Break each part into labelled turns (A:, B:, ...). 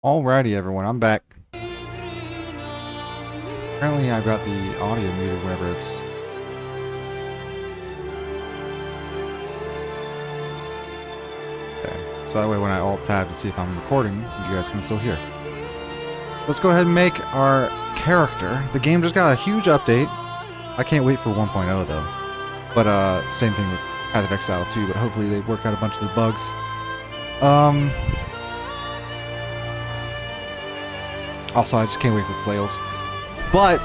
A: Alrighty, everyone, I'm back. Apparently, I've got the audio muted whenever it's. Okay, so that way when I alt tab to see if I'm recording, you guys can still hear. Let's go ahead and make our character. The game just got a huge update. I can't wait for 1.0 though. But same thing with Path of Exile 2, but hopefully they work out a bunch of the bugs. Also, I just can't wait for flails. But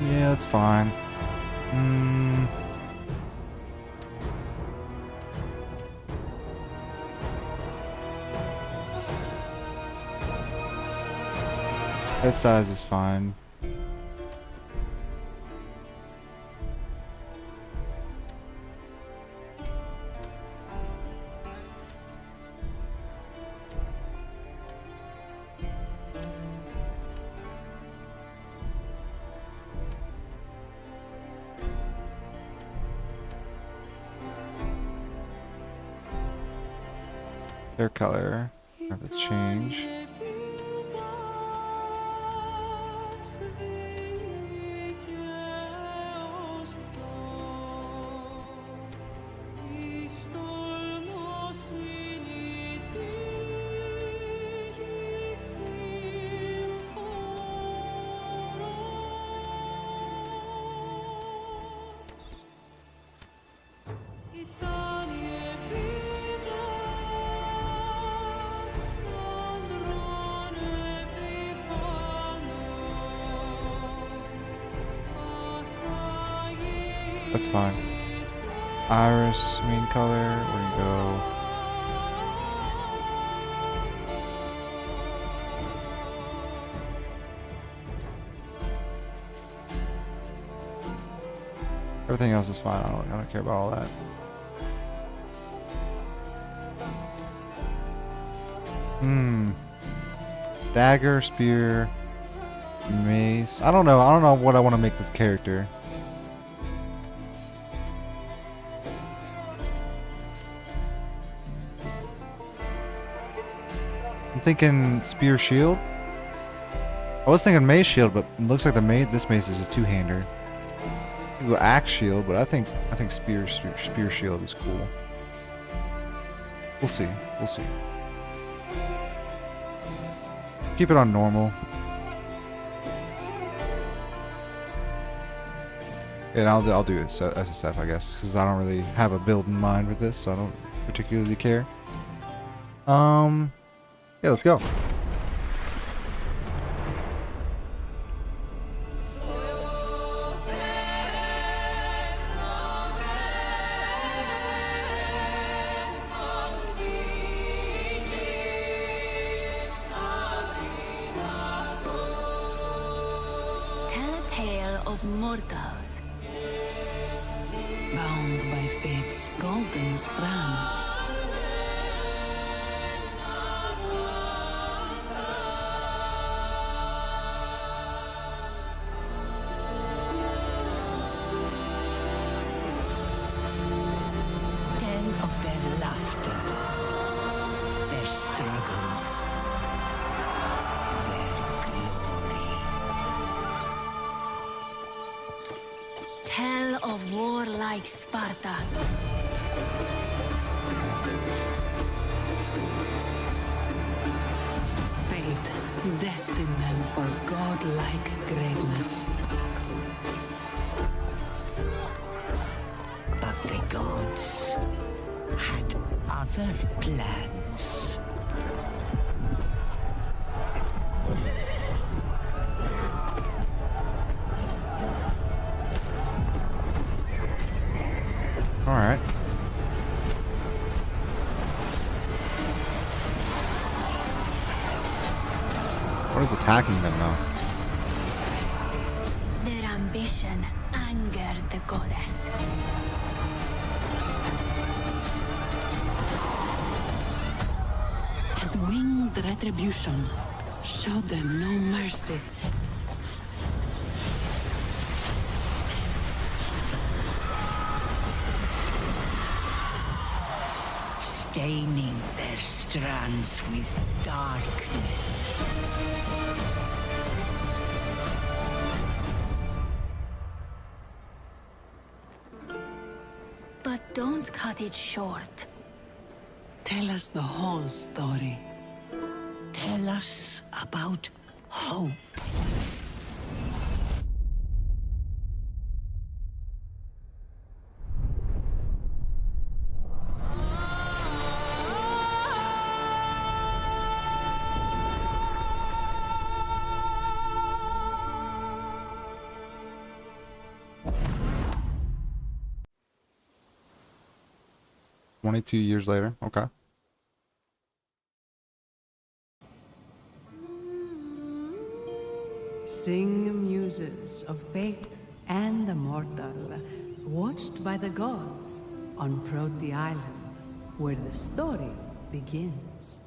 A: yeah, that's fine. Head size is fine. Hair color, have to change. That's fine. Iris, main color, we're gonna go. Everything else is fine. I don't care about all that. Dagger, spear, mace. I don't know. I don't know what I want to make this character. I'm thinking spear shield. I was thinking mace shield, but it looks like this mace is a two-hander. You can go axe shield, but I think spear shield is cool. We'll see. We'll see. Keep it on normal. And I'll do it SSF, I guess, because I don't really have a build in mind with this, so I don't particularly care. Yeah, let's go.
B: Of mortals, bound by fate's golden strands. Tell of their laughter, their struggles, their glory. Tell of warlike Sparta. Fate destined them for godlike greatness. But the gods had other plans.
A: Alright. What is attacking them though?
B: Their ambition angered the goddess. demand retribution. Show them no mercy. Staining their strands with darkness.
C: But don't cut it short.
B: Tell us the whole story. Tell us about hope.
A: "22 years later." Okay.
D: Sing muses of faith and the mortal, watched by the gods on Proti Island, where the story begins.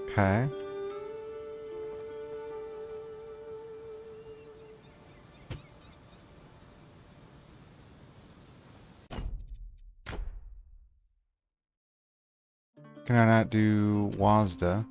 A: Okay. Can I not do Wazda?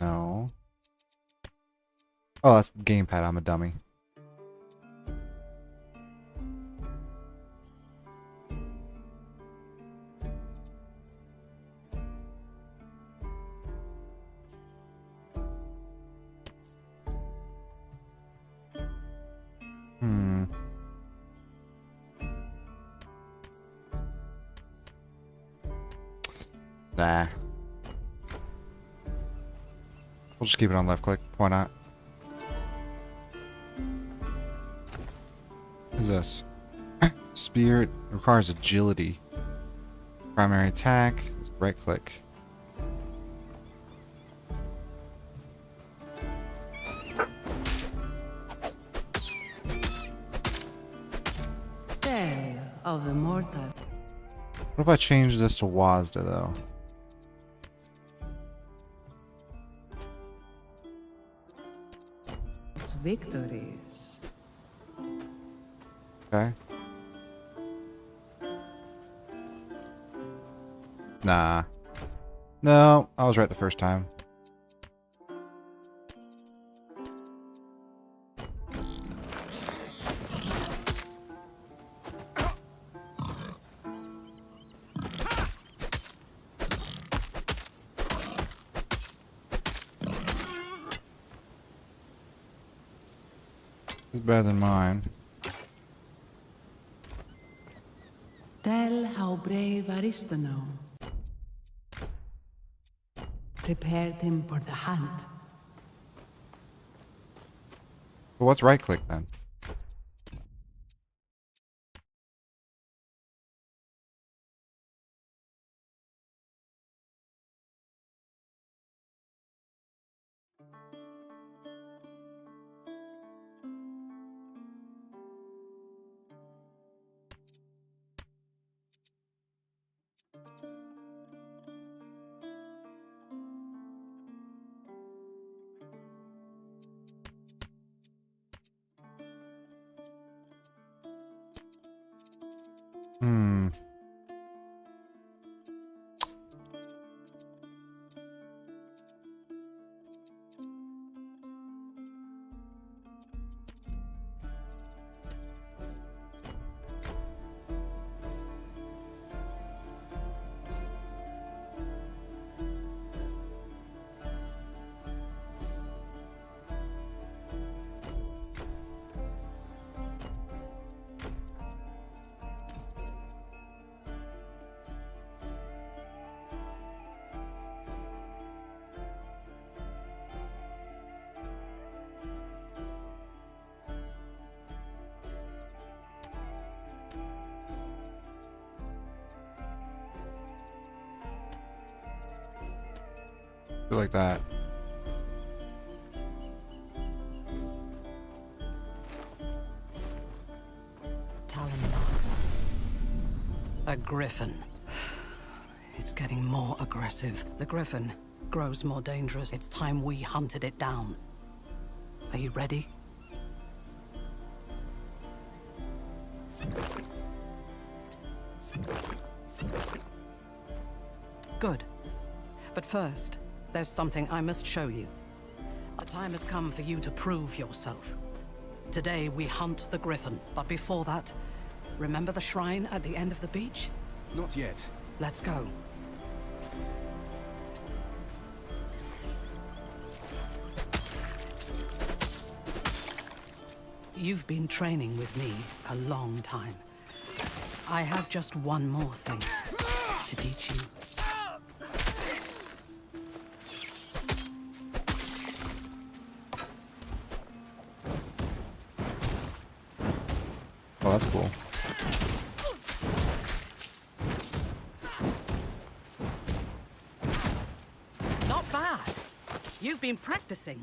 A: No. Oh, that's the gamepad. I'm a dummy. Nah. We'll just keep it on left click. Why not? What is this? Spear requires agility. Primary attack is right click.
D: Tale of the mortal.
A: What if I change this to Wazda though?
D: Its victories.
A: Okay. Nah. No, I was right the first time. It's better than mine.
D: Tell how brave Aristono prepared him for the hunt.
A: But what's right click then? Shit like that.
E: Talon marks. A griffin. It's getting more aggressive. The griffin grows more dangerous. It's time we hunted it down. Are you ready? Good. But first, there's something I must show you. The time has come for you to prove yourself. Today we hunt the griffin, but before that, remember the shrine at the end of the beach?
F: Not yet.
E: Let's go. You've been training with me a long time. I have just one more thing to teach you.
A: Oh, that's cool.
E: Not bad. You've been practicing.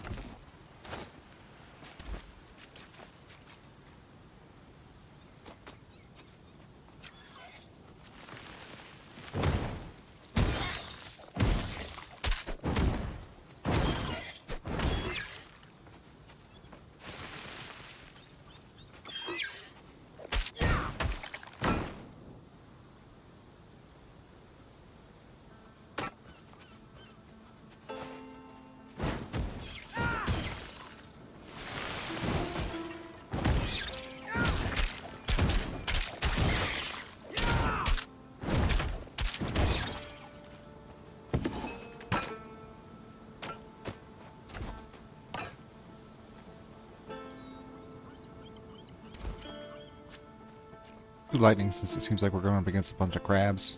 A: Do lightning since it seems like we're going up against a bunch of crabs.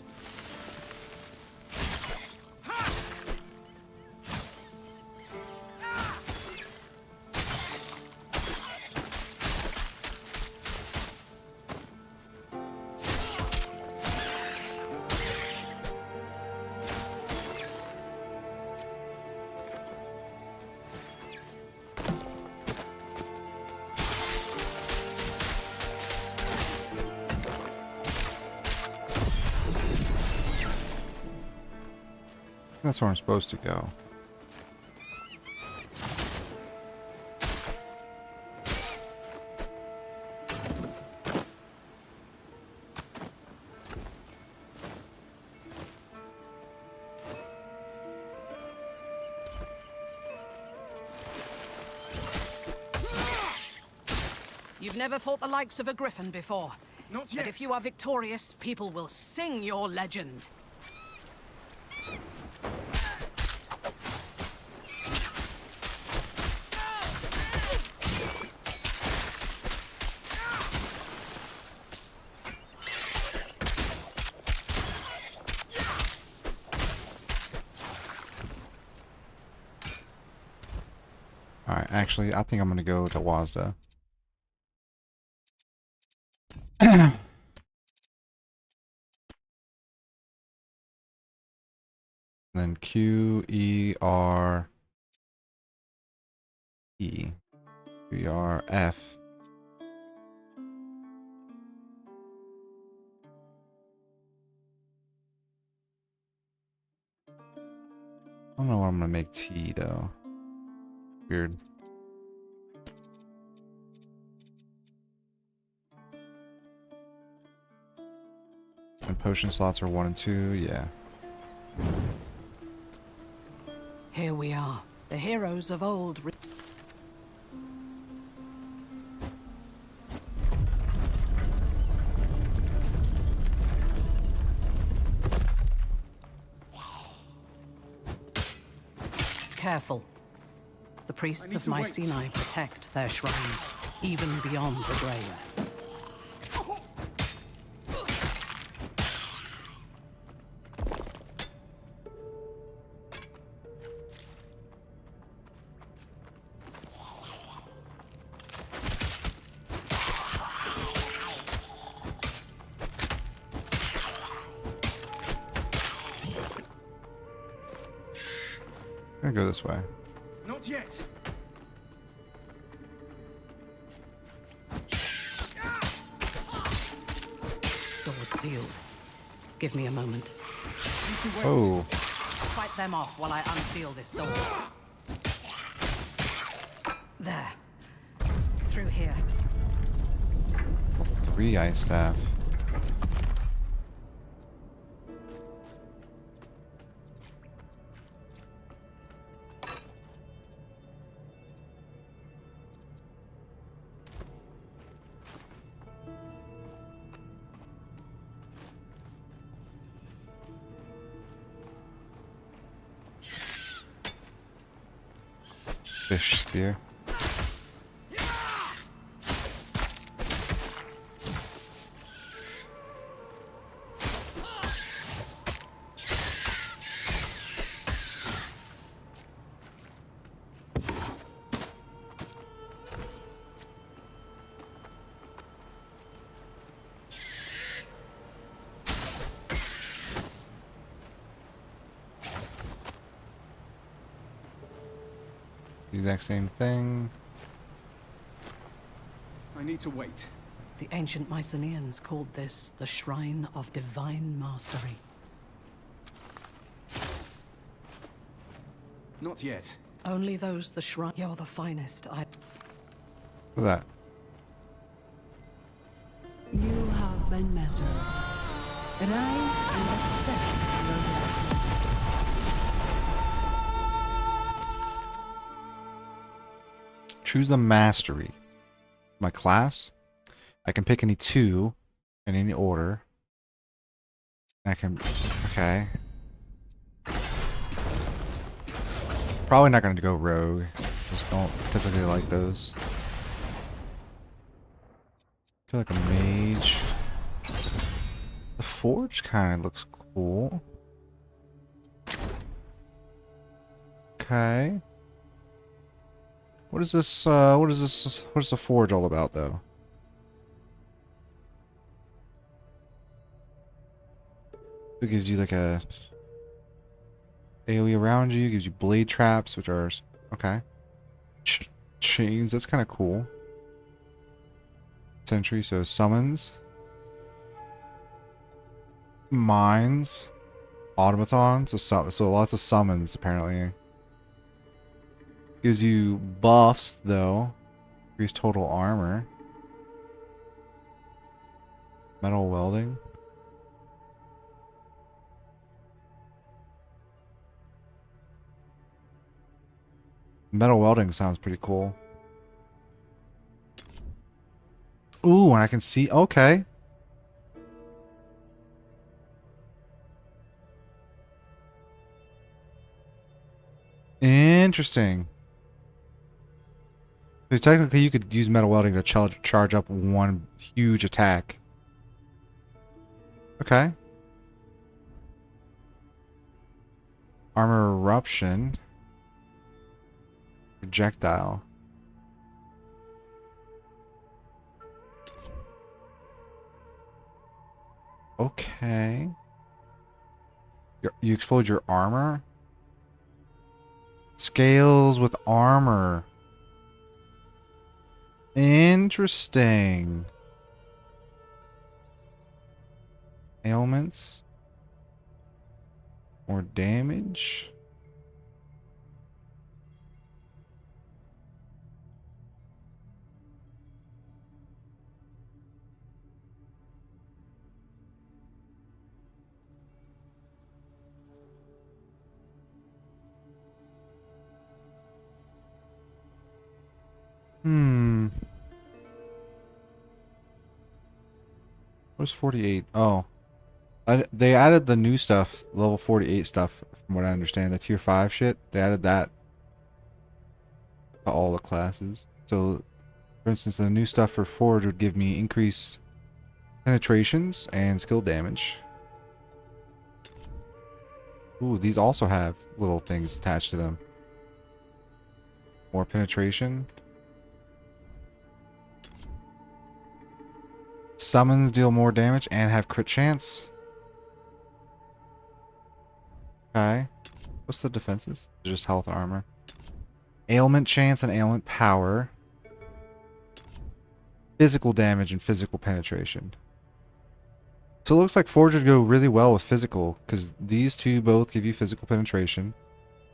A: That's where I'm supposed to go.
E: You've never fought the likes of a griffin before.
F: Not yet.
E: But if you are victorious, people will sing your legend.
A: Alright, actually, I think I'm going to go to Wazda. Then Q, E, R, E, Q, E, R, F. I don't know what I'm going to make T, though. Weird. And potion slots are 1 and 2, yeah.
E: Here we are, the heroes of old. Careful. The priests of Mycenae protect their shrines, even beyond the grave.
A: I'm gonna go this way.
F: Not yet.
E: Door's sealed. Give me a moment.
A: Oh,
E: Fight them off while I unseal this door. There. Through here.
A: 3 ice staff. Fish spear. Exact same thing.
F: I need to wait.
E: The ancient Mycenaeans called this the Shrine of Divine Mastery.
F: Not yet.
E: Only those the shrine. You're the finest.
A: What's that?
D: You have been measured. Rise and accept your blessing.
A: Choose a mastery. My class. I can pick any 2 in any order. I can. Okay. Probably not going to go rogue. Just don't typically like those. I feel like a mage. The forge kind of looks cool. Okay. What is this? What is this? What is the forge all about, though? It gives you like a AoE around you. Gives you blade traps, which are okay. Chains. That's kind of cool. Sentry. So summons. Mines. Automaton. So lots of summons apparently. Gives you buffs, though. Increase total armor. Metal welding. Metal welding sounds pretty cool. Ooh, and I can see... Okay. Interesting. So technically, you could use metal welding to charge up one huge attack. Okay. Armor eruption. Projectile. Okay. You explode your armor? Scales with armor. Interesting. Ailments. More damage. Where's 48? Oh. They added the new stuff, level 48 stuff, from what I understand. The tier 5 shit. They added that to all the classes. So, for instance, the new stuff for Forge would give me increased penetrations and skill damage. Ooh, these also have little things attached to them. More penetration. Summons deal more damage and have crit chance. Okay. What's the defenses? Just health, armor. Ailment chance and ailment power. Physical damage and physical penetration. So it looks like Forge would go really well with physical, because these two both give you physical penetration.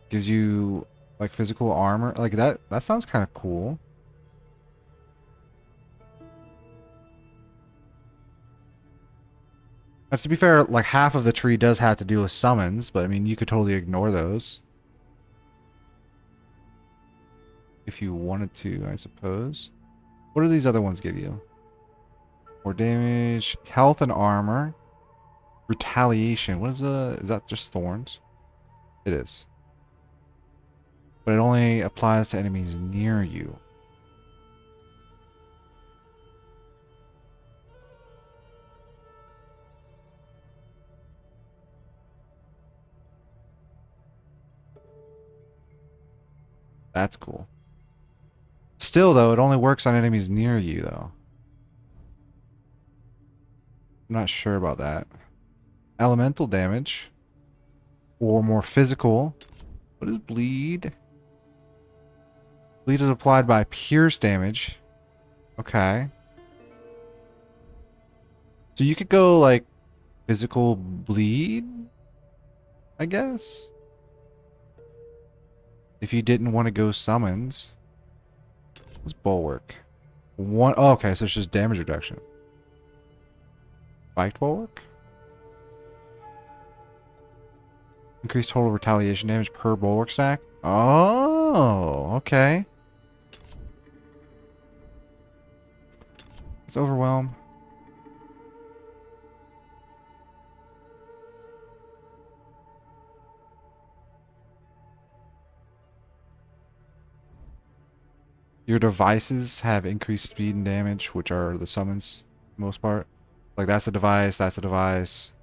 A: Gives you like physical armor. Like that sounds kind of cool. Now, to be fair, like half of the tree does have to do with summons, but I mean you could totally ignore those. If you wanted to, I suppose. What do these other ones give you? More damage, health and armor, retaliation. What is that just thorns? It is. But it only applies to enemies near you. That's cool. Still, though, it only works on enemies near you, though. I'm not sure about that. Elemental damage. Or more physical. What is bleed? Bleed is applied by pierce damage. Okay. So you could go, like, physical bleed? I guess? If you didn't want to go summons. What's bulwark? Oh, okay, so it's just damage reduction. Spiked bulwark? Increased total retaliation damage per bulwark stack? Oh, okay. It's overwhelm. Your devices have increased speed and damage, which are the summons, for the most part. Like, that's a device, that's a device.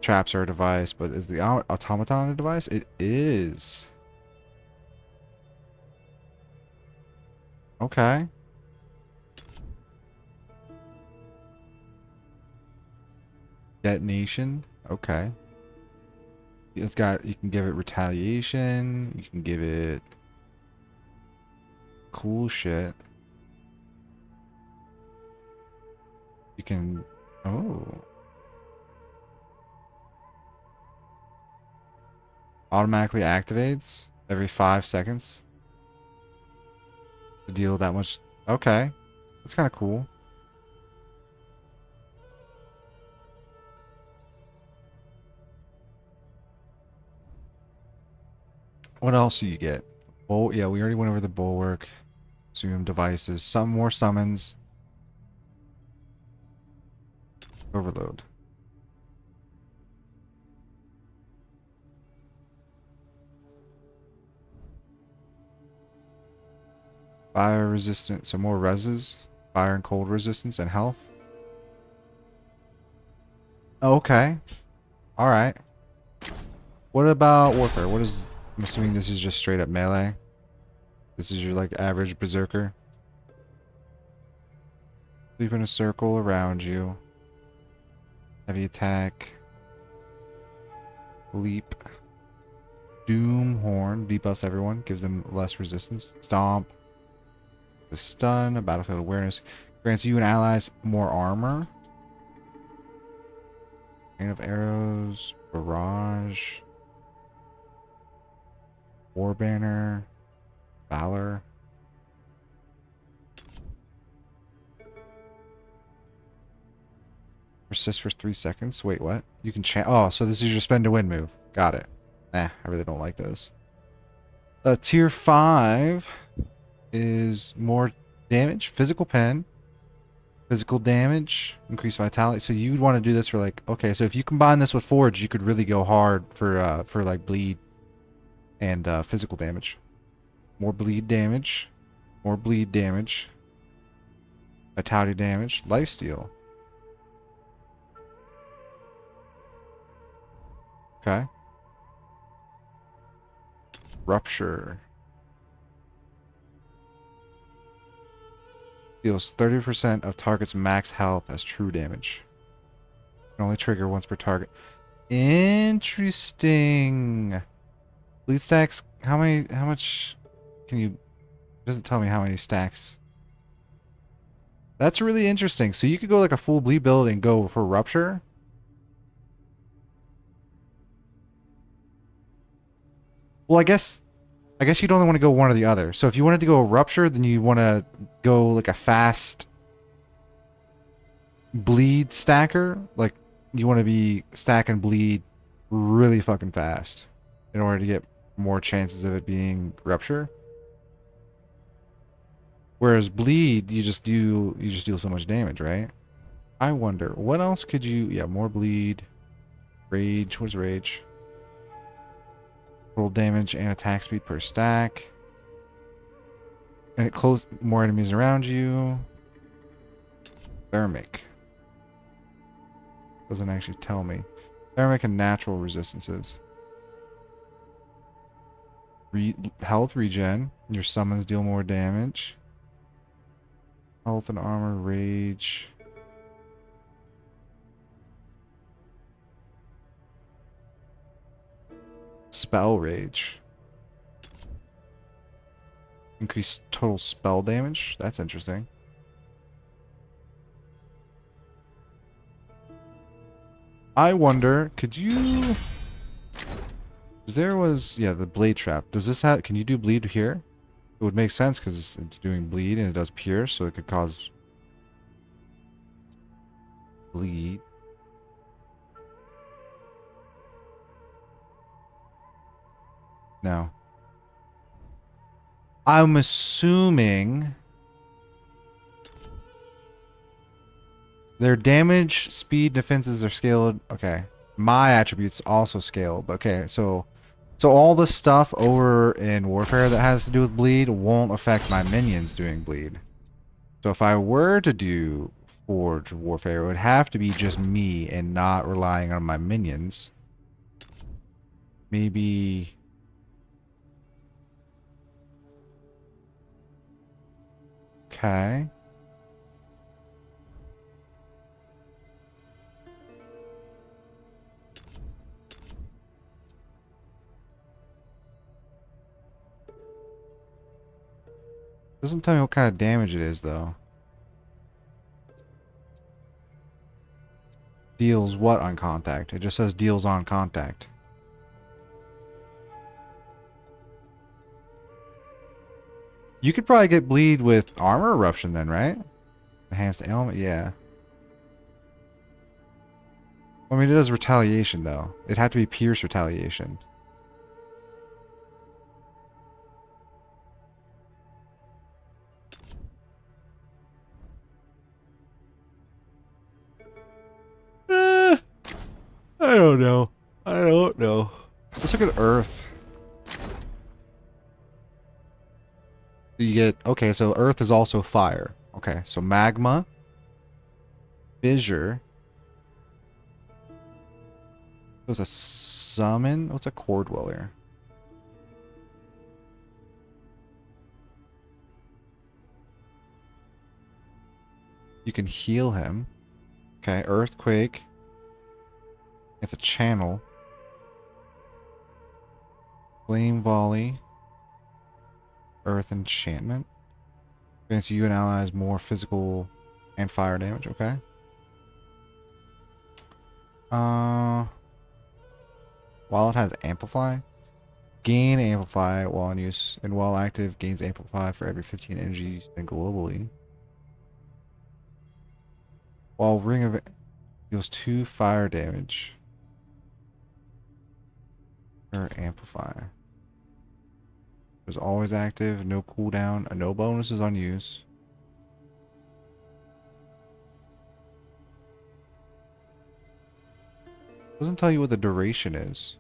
A: Traps are a device, but is the automaton a device? It is. Okay. Detonation. Okay. It's got, you can give it retaliation. You can give it cool shit. You can, oh. Automatically activates every 5 seconds. To deal that much. Okay. That's kind of cool. What else do you get? Oh, yeah, we already went over the bulwark. Zoom devices. Some more summons. Overload. Fire resistant. So more reses. Fire and cold resistance and health. Okay. Alright. What about warfare? What is... I'm assuming this is just straight up melee. This is your like average berserker. Sleep in a circle around you. Heavy attack. Leap. Doom horn. Debuffs everyone. Gives them less resistance. Stomp. The stun. A battlefield awareness. Grants you and allies more armor. Rain of arrows. Barrage. War banner. Valor. Persist for 3 seconds. Wait, what? You can chant. Oh, so this is your spend to win move. Got it. I really don't like those. Tier 5 is more damage. Physical pen. Physical damage. Increased vitality. So you'd want to do this for like... Okay, so if you combine this with Forge, you could really go hard for like bleed and physical damage. More bleed damage. More bleed damage. Vitality damage. Lifesteal. Okay. Rupture. Deals 30% of target's max health as true damage. Can only trigger once per target. Interesting. Bleed stacks, how much can you, it doesn't tell me how many stacks. That's really interesting. So you could go like a full bleed build and go for rupture. Well, I guess you'd only want to go one or the other. So if you wanted to go rupture, then you want to go like a fast bleed stacker. Like you want to be stack and bleed really fucking fast in order to get more chances of it being rupture. Whereas bleed, you just deal so much damage, right? I wonder what else could you? Yeah, more bleed, rage. What's rage? Roll damage and attack speed per stack. And it close more enemies around you. Thermic. Doesn't actually tell me. Thermic and natural resistances. Health regen. Your summons deal more damage. Health and armor, rage. Spell rage. Increase total spell damage. That's interesting. I wonder, could you... There was, yeah, the blade trap. Does this have, can you do bleed here? It would make sense because it's doing bleed and it does pierce, so it could cause bleed. No. I'm assuming their damage, speed, defenses are scaled. Okay. My attributes also scale. Okay, so all the stuff over in Warfare that has to do with bleed won't affect my minions doing bleed. So if I were to do Forge Warfare, it would have to be just me and not relying on my minions. Maybe... Okay. Doesn't tell me what kind of damage it is, though. Deals what on contact? It just says deals on contact. You could probably get bleed with armor eruption then, right? Enhanced ailment, yeah. I mean, it does retaliation, though. It'd have to be pierce retaliation. I don't know. I don't know. Let's look at Earth. You get, okay, so Earth is also fire. Okay, so magma, fissure. What's a summon? What's a core dweller? You can heal him. Okay, earthquake. It's a channel. Flame volley. Earth enchantment. Grants you and allies more physical and fire damage. Okay. While it has amplify, gain amplify while in use, and while active gains amplify for every 15 energy you spend globally. While ring of deals 2 fire damage. Or amplify. Is always active, no cooldown, and no bonuses on use. Doesn't tell you what the duration is.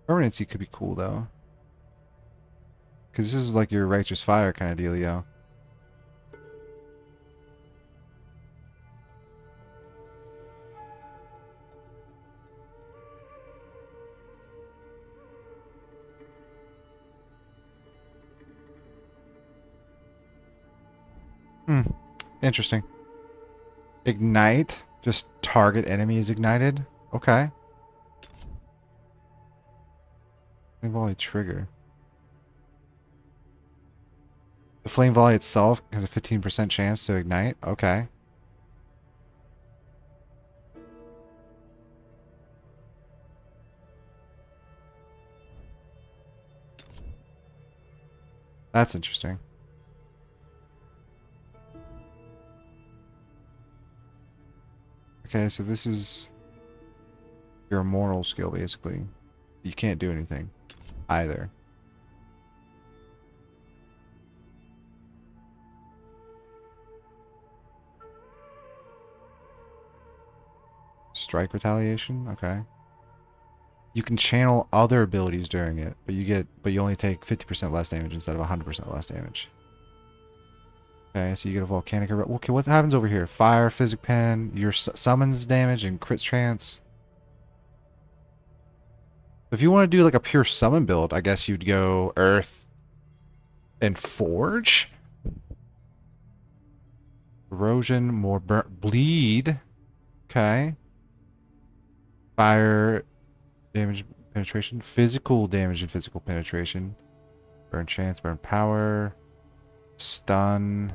A: Permanency could be cool though. Because this is like your righteous fire kind of dealio. Interesting. Ignite. Just target enemy is ignited. Okay. Flame volley trigger. The flame volley itself has a 15% chance to ignite. Okay. That's interesting. Okay, so this is your immortal skill, basically. You can't do anything either. Strike retaliation? Okay. You can channel other abilities during it, but you only take 50% less damage instead of 100% less damage. Okay, so you get a volcanic. Okay, what happens over here? Fire, physic pen, your summons damage, and crit chance. If you want to do like a pure summon build, I guess you'd go Earth and Forge. Erosion, more bleed. Okay. Fire damage penetration, physical damage and physical penetration. Burn chance, burn power, stun.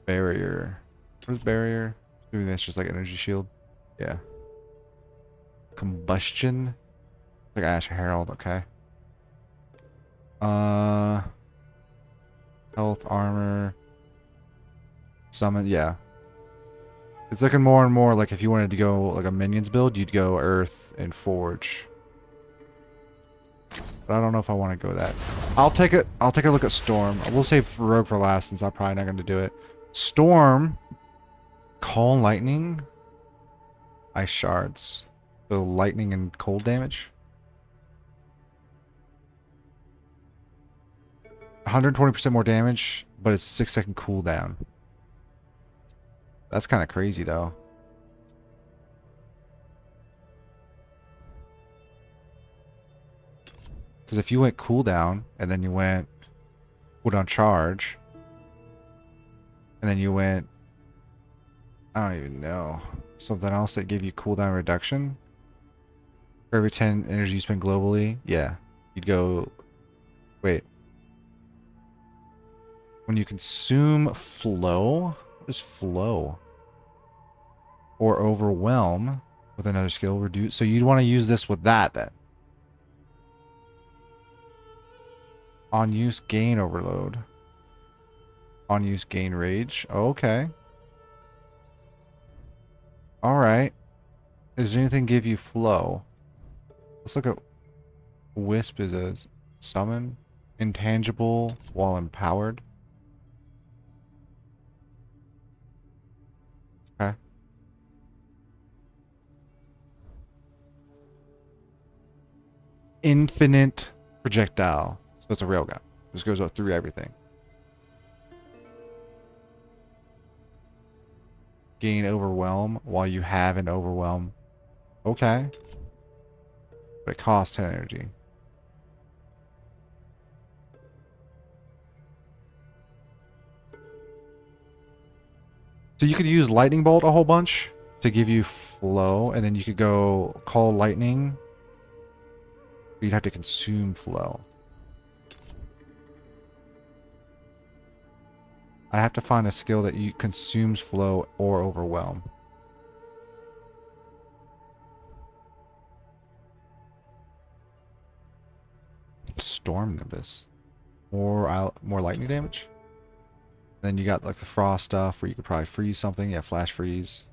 A: Barrier. What is barrier? Maybe that's just like energy shield. Yeah. Combustion. Like Ash Herald, okay. Health, armor. Summon, yeah. It's looking more and more like if you wanted to go like a minions build, you'd go Earth and Forge. But I don't know if I want to go that. I'll take a look at Storm. We'll save Rogue for last since I'm probably not going to do it. Storm, Call Lightning, Ice Shards. So lightning and cold damage. 120% more damage, but it's 6-second cooldown. That's kind of crazy though. Because if you went cooldown and then you went put on charge, and then you went, I don't even know, something else that gave you cooldown reduction for every 10 energy you spend globally, yeah, you'd go, wait, when you consume flow, what is flow? Or overwhelm with another skill, reduce, so you'd want to use this with that then. On use gain overload. On use gain rage. Oh, okay. Alright. Does anything give you flow? Let's look at Wisp as a summon. Intangible while empowered. Okay. Infinite projectile. So it's a railgun. This goes up through everything. Gain overwhelm while you have an overwhelm. Okay. But it costs 10 energy. So you could use lightning bolt a whole bunch to give you flow, and then you could go call lightning. You'd have to consume flow. I have to find a skill that you consumes flow or overwhelm. Storm Nimbus. More lightning damage. Then you got like the frost stuff where you could probably freeze something. Yeah, flash freeze.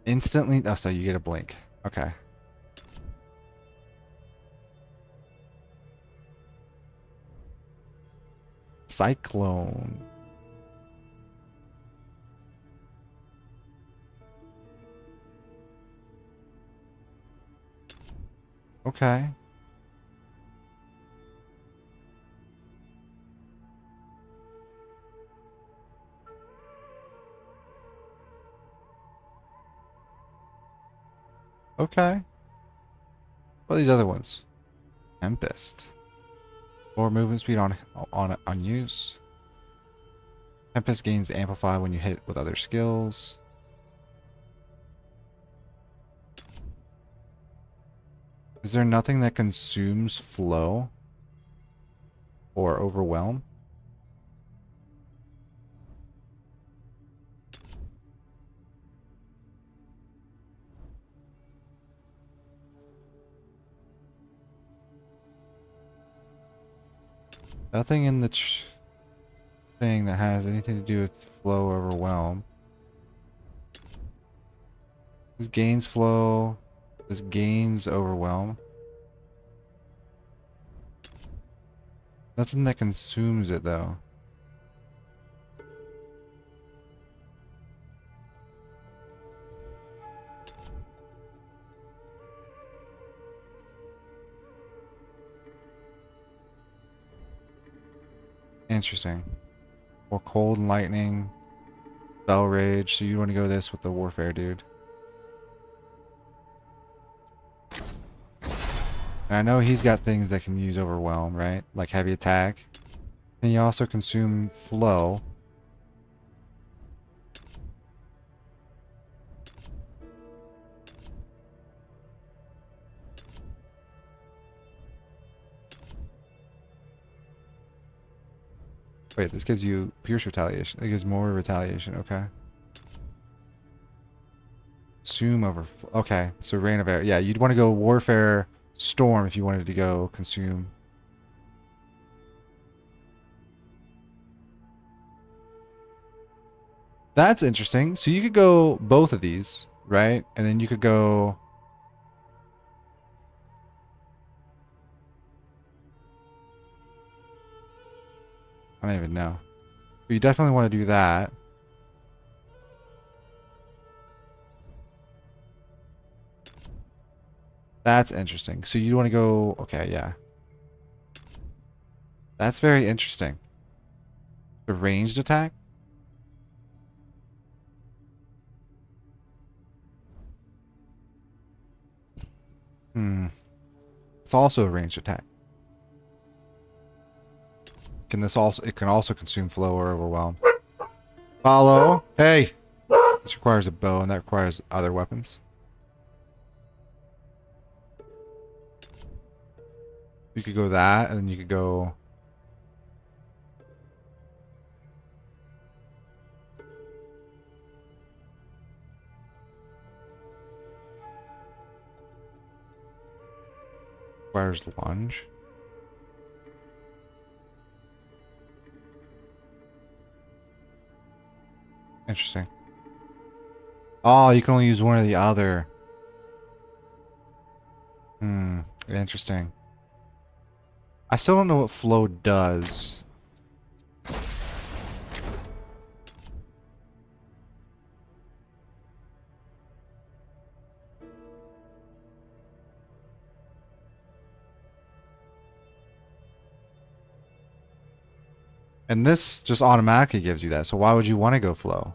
A: Instantly. Oh, so you get a blink. Okay. Cyclone. Okay. Okay. What are these other ones? Tempest. Or movement speed on use. Tempest gains amplify when you hit with other skills. Is there nothing that consumes flow or overwhelm? Nothing in the thing that has anything to do with flow or overwhelm. This gains flow. This gains overwhelm. Nothing that consumes it though. Interesting. Or cold and lightning. Spell rage. So you want to go this with the warfare dude. And I know he's got things that can use overwhelm, right? Like heavy attack. And you also consume flow. Wait, this gives you pierce retaliation. It gives more retaliation. Okay. Consume over. Okay, so rain of air. Yeah, you'd want to go warfare storm if you wanted to go consume. That's interesting. So you could go both of these, right? And then you could go. I don't even know. But you definitely want to do that. That's interesting. So you want to go... Okay, yeah. That's very interesting. The ranged attack? It's also a ranged attack. It can also consume flow or overwhelm. Follow. Hey! This requires a bow and that requires other weapons. You could go that and then you could go... Requires lunge. Interesting. Oh, you can only use one or the other. Interesting. I still don't know what flow does. And this just automatically gives you that. So why would you want to go flow?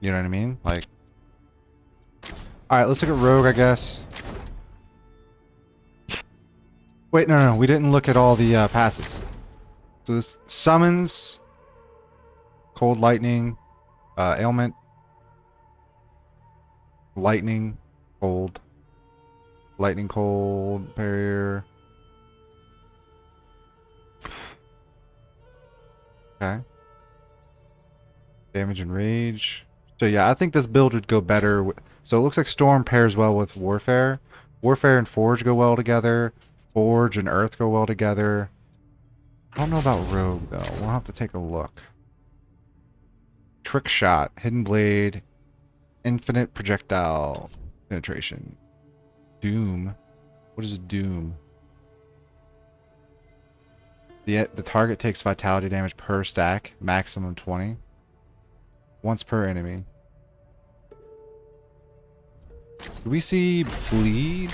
A: You know what I mean? Like, alright, let's look at rogue, I guess. Wait, no. We didn't look at all the passes. So this summons, cold lightning, ailment, lightning, cold. Lightning, cold, barrier. Okay. Damage and rage. So yeah, I think this build would go better. So it looks like Storm pairs well with Warfare. Warfare and Forge go well together. Forge and Earth go well together. I don't know about Rogue though. We'll have to take a look. Trick Shot, Hidden Blade, Infinite Projectile Penetration. Doom. What is Doom? The target takes vitality damage per stack, maximum 20. Once per enemy. Do we see bleed?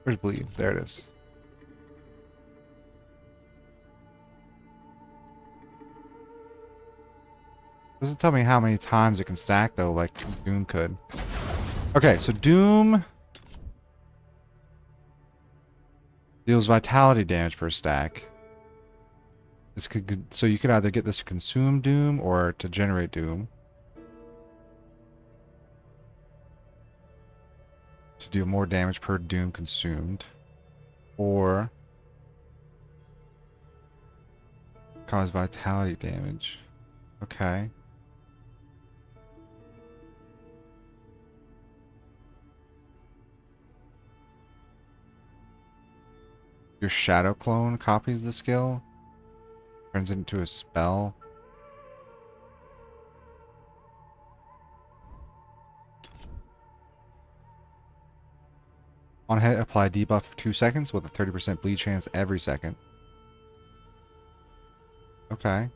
A: Where's bleed? There it is. Doesn't tell me how many times it can stack though, like Doom could. Okay, so Doom deals vitality damage per stack. This could, so you could either get this to consume Doom or to generate Doom. To do more damage per Doom consumed. Or cause vitality damage. Okay. Your Shadow Clone copies the skill. Turns it into a spell. On hit, apply debuff for 2 seconds with a 30% bleed chance every second. Okay.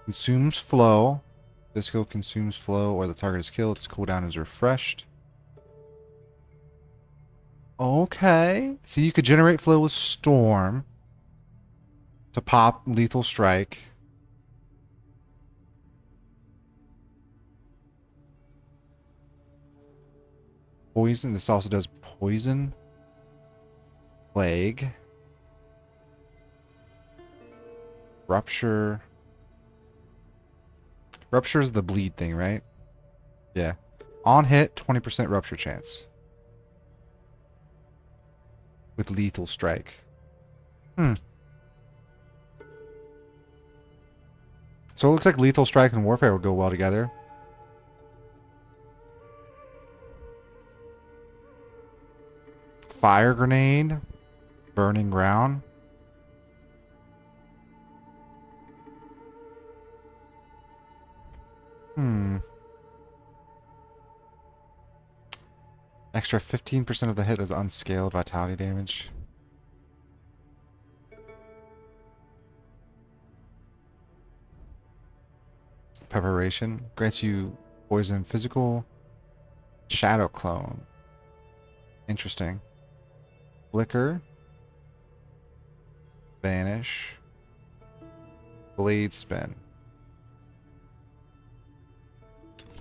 A: Consumes flow. This skill consumes flow or the target is killed. Its cooldown is refreshed. Okay. So you could generate flow with Storm to pop Lethal Strike. Poison. This also does poison. Plague. Rupture. Rupture is the bleed thing, right? Yeah. On hit, 20% rupture chance. With Lethal Strike. So it looks like Lethal Strike and Warfare would go well together. Fire Grenade. Burning Ground. Extra 15% of the hit is unscaled vitality damage. Preparation. Grants you poison physical. Shadow Clone. Interesting. Flicker. Vanish. Blade Spin.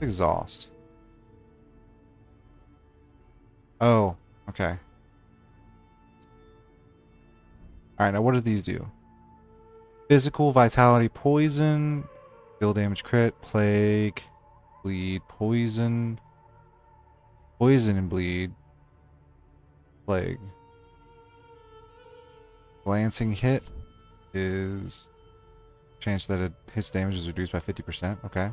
A: Exhaust. Oh, okay. Alright, now what do these do? Physical, vitality, poison, deal damage, crit, plague, bleed, poison, poison and bleed, plague. Glancing hit is chance that it hits damage is reduced by 50%. Okay.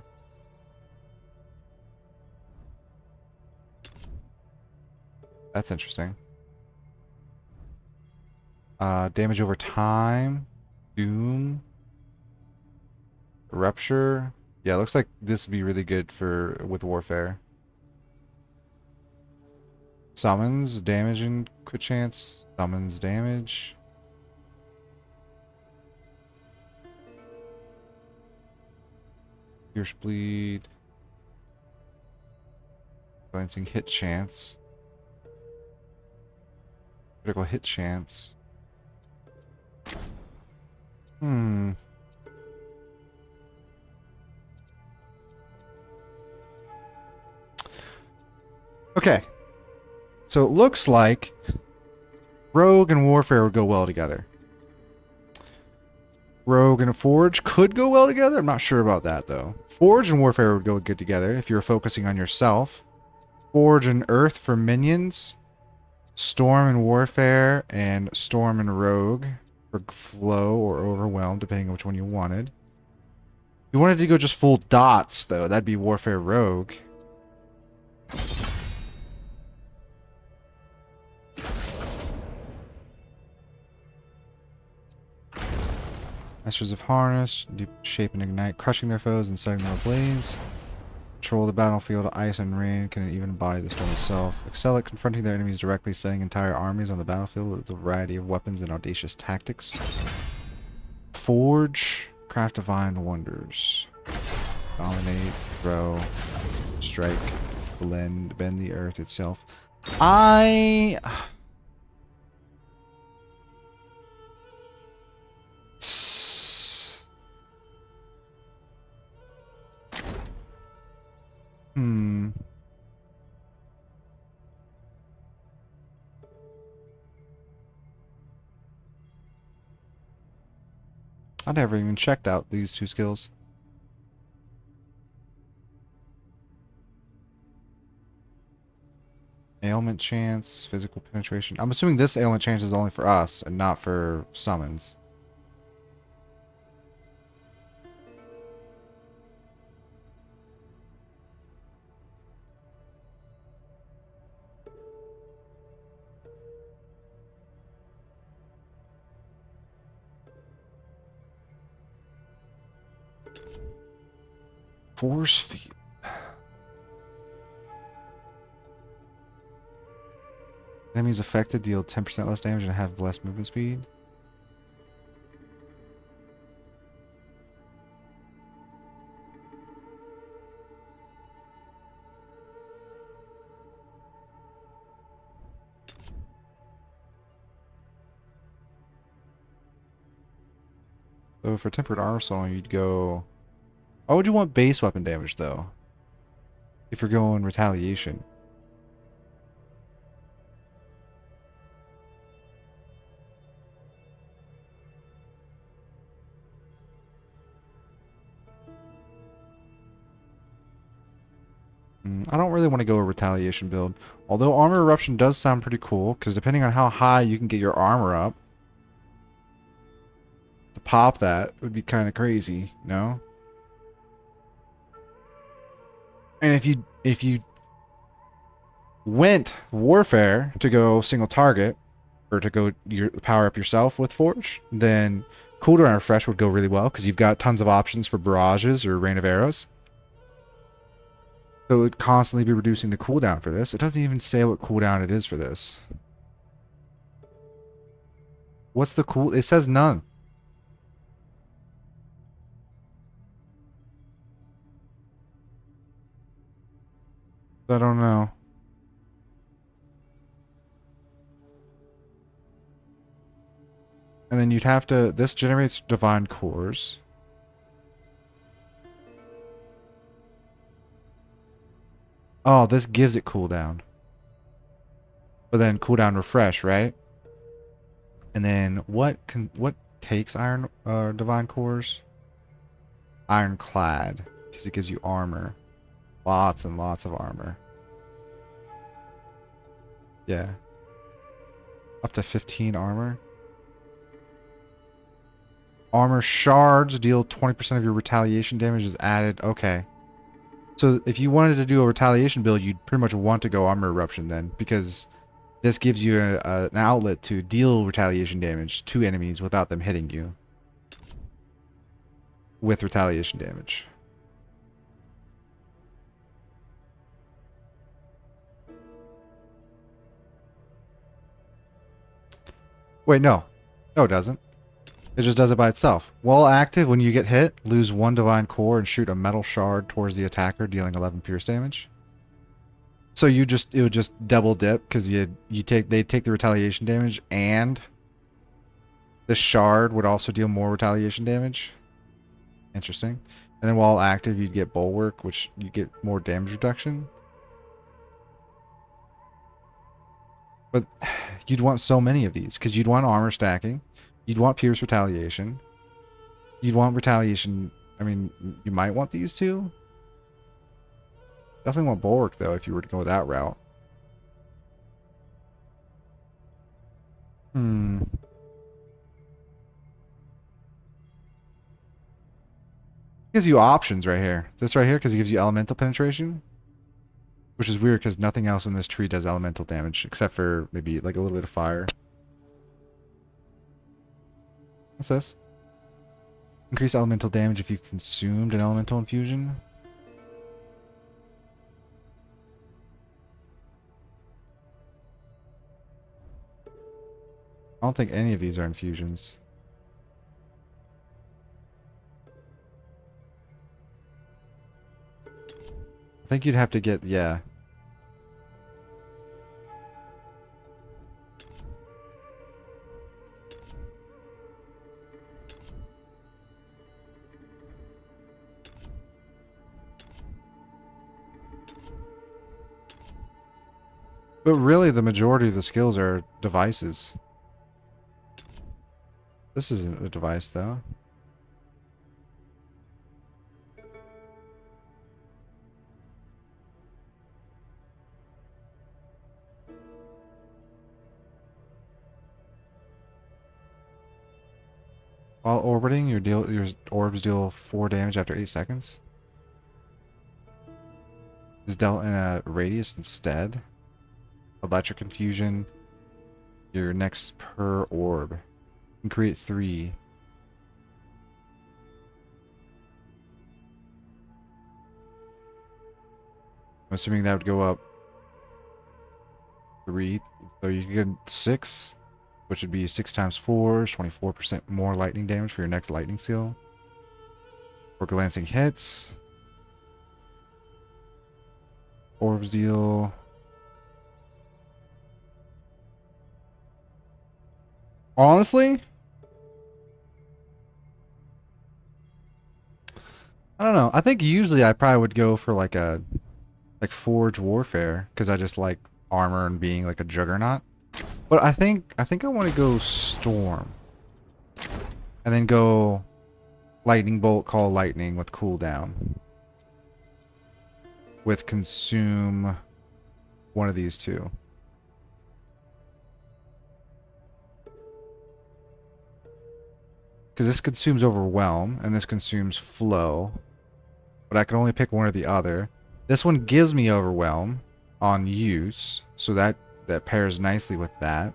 A: That's interesting. Damage over time. Doom. Rupture. Yeah, it looks like this would be really good for with Warfare. Summons. Damage and crit chance. Summons damage. Pierce bleed. Glancing hit chance. Critical hit chance. Okay. So it looks like Rogue and Warfare would go well together. Rogue and Forge could go well together. I'm not sure about that though. Forge and Warfare would go good together if you're focusing on yourself. Forge and Earth for minions. Storm and Warfare and Storm and Rogue for Flow or Overwhelm, depending on which one you wanted. If you wanted to go just full dots, though, that'd be Warfare Rogue. Masters of Harness, deep shape and ignite, crushing their foes and setting them ablaze. Control the battlefield, ice and rain, can even embody the storm itself. Excel at confronting their enemies directly, setting entire armies on the battlefield with a variety of weapons and audacious tactics. Forge, craft divine wonders. Dominate, throw, strike, blend, bend the earth itself. Hmm. I never even checked out these two skills. Ailment chance, physical penetration. I'm assuming this ailment chance is only for us and not for summons. Force field. Enemies affected deal 10% less damage and have less movement speed. So for tempered arsenal, you'd go. Why would you want base weapon damage though? If you're going retaliation. I don't really want to go a retaliation build. Although armor eruption does sound pretty cool, because depending on how high you can get your armor up, to pop that would be kind of crazy, no? And if you went warfare to go single target, or to go power up yourself with Forge, then cooldown refresh would go really well, because you've got tons of options for barrages or rain of arrows. So it would constantly be reducing the cooldown for this. It doesn't even say what cooldown it is for this. What's the cool? It says none. I don't know. And then you'd have to... This generates divine cores. Oh, this gives it cooldown. But then cooldown refresh, right? And then what takes iron divine cores? Ironclad, because it gives you armor. Lots and lots of armor. Yeah. Up to 15 armor. Armor shards deal 20% of your retaliation damage is added. Okay. So if you wanted to do a retaliation build, you'd pretty much want to go armor eruption then, because this gives you an outlet to deal retaliation damage to enemies without them hitting you with retaliation damage. Wait, no. No, it doesn't. It just does it by itself. While active, when you get hit, lose 1 divine core and shoot a metal shard towards the attacker, dealing 11 pierce damage. So it would just double dip, because they take the retaliation damage, and the shard would also deal more retaliation damage. Interesting. And then while active, you'd get bulwark, which you get more damage reduction. But you'd want so many of these, because you'd want armor stacking. You'd want Pierce Retaliation. You'd want Retaliation. I mean, you might want these two. Definitely want Bulwark, though, if you were to go that route. Gives you options right here. This right here, because it gives you Elemental Penetration. Which is weird, because nothing else in this tree does elemental damage, except for maybe like a little bit of fire. What's this? Increase elemental damage if you've consumed an elemental infusion. I don't think any of these are infusions. I think you'd have to get, yeah. But really, the majority of the skills are devices. This isn't a device, though. While orbiting, your orbs deal 4 damage after 8 seconds. Is dealt in a radius instead. Electric infusion. Your next per orb. You can create 3. I'm assuming that would go up 3. So you can get 6, which would be 6 times 4, 24% more lightning damage for your next lightning seal. For glancing hits. Orbs deal. Honestly, I don't know. I think usually I probably would go for like Forge Warfare because I just like armor and being like a juggernaut. But I think I want to go Storm. And then go Lightning Bolt, Call Lightning with cooldown. With Consume one of these two. Because this consumes Overwhelm and this consumes Flow. But I can only pick one or the other. This one gives me Overwhelm on use, so that pairs nicely with that.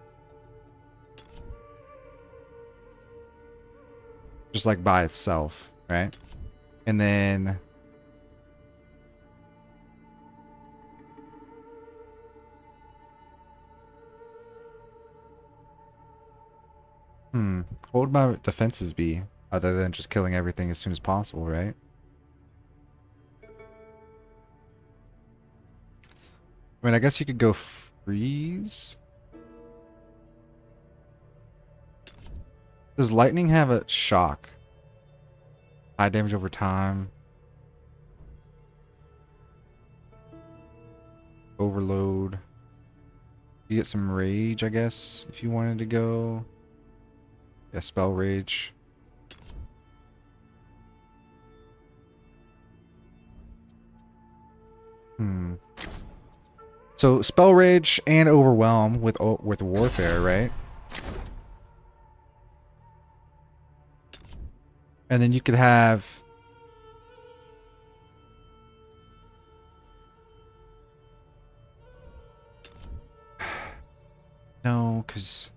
A: Just like by itself, right? And then what would my defenses be other than just killing everything as soon as possible, right? I mean, I guess you could go freeze. Does lightning have a shock? High damage over time. Overload. You get some rage, I guess, if you wanted to go. Yeah, spell rage. So spell rage and overwhelm with warfare, right? And then you could have no, because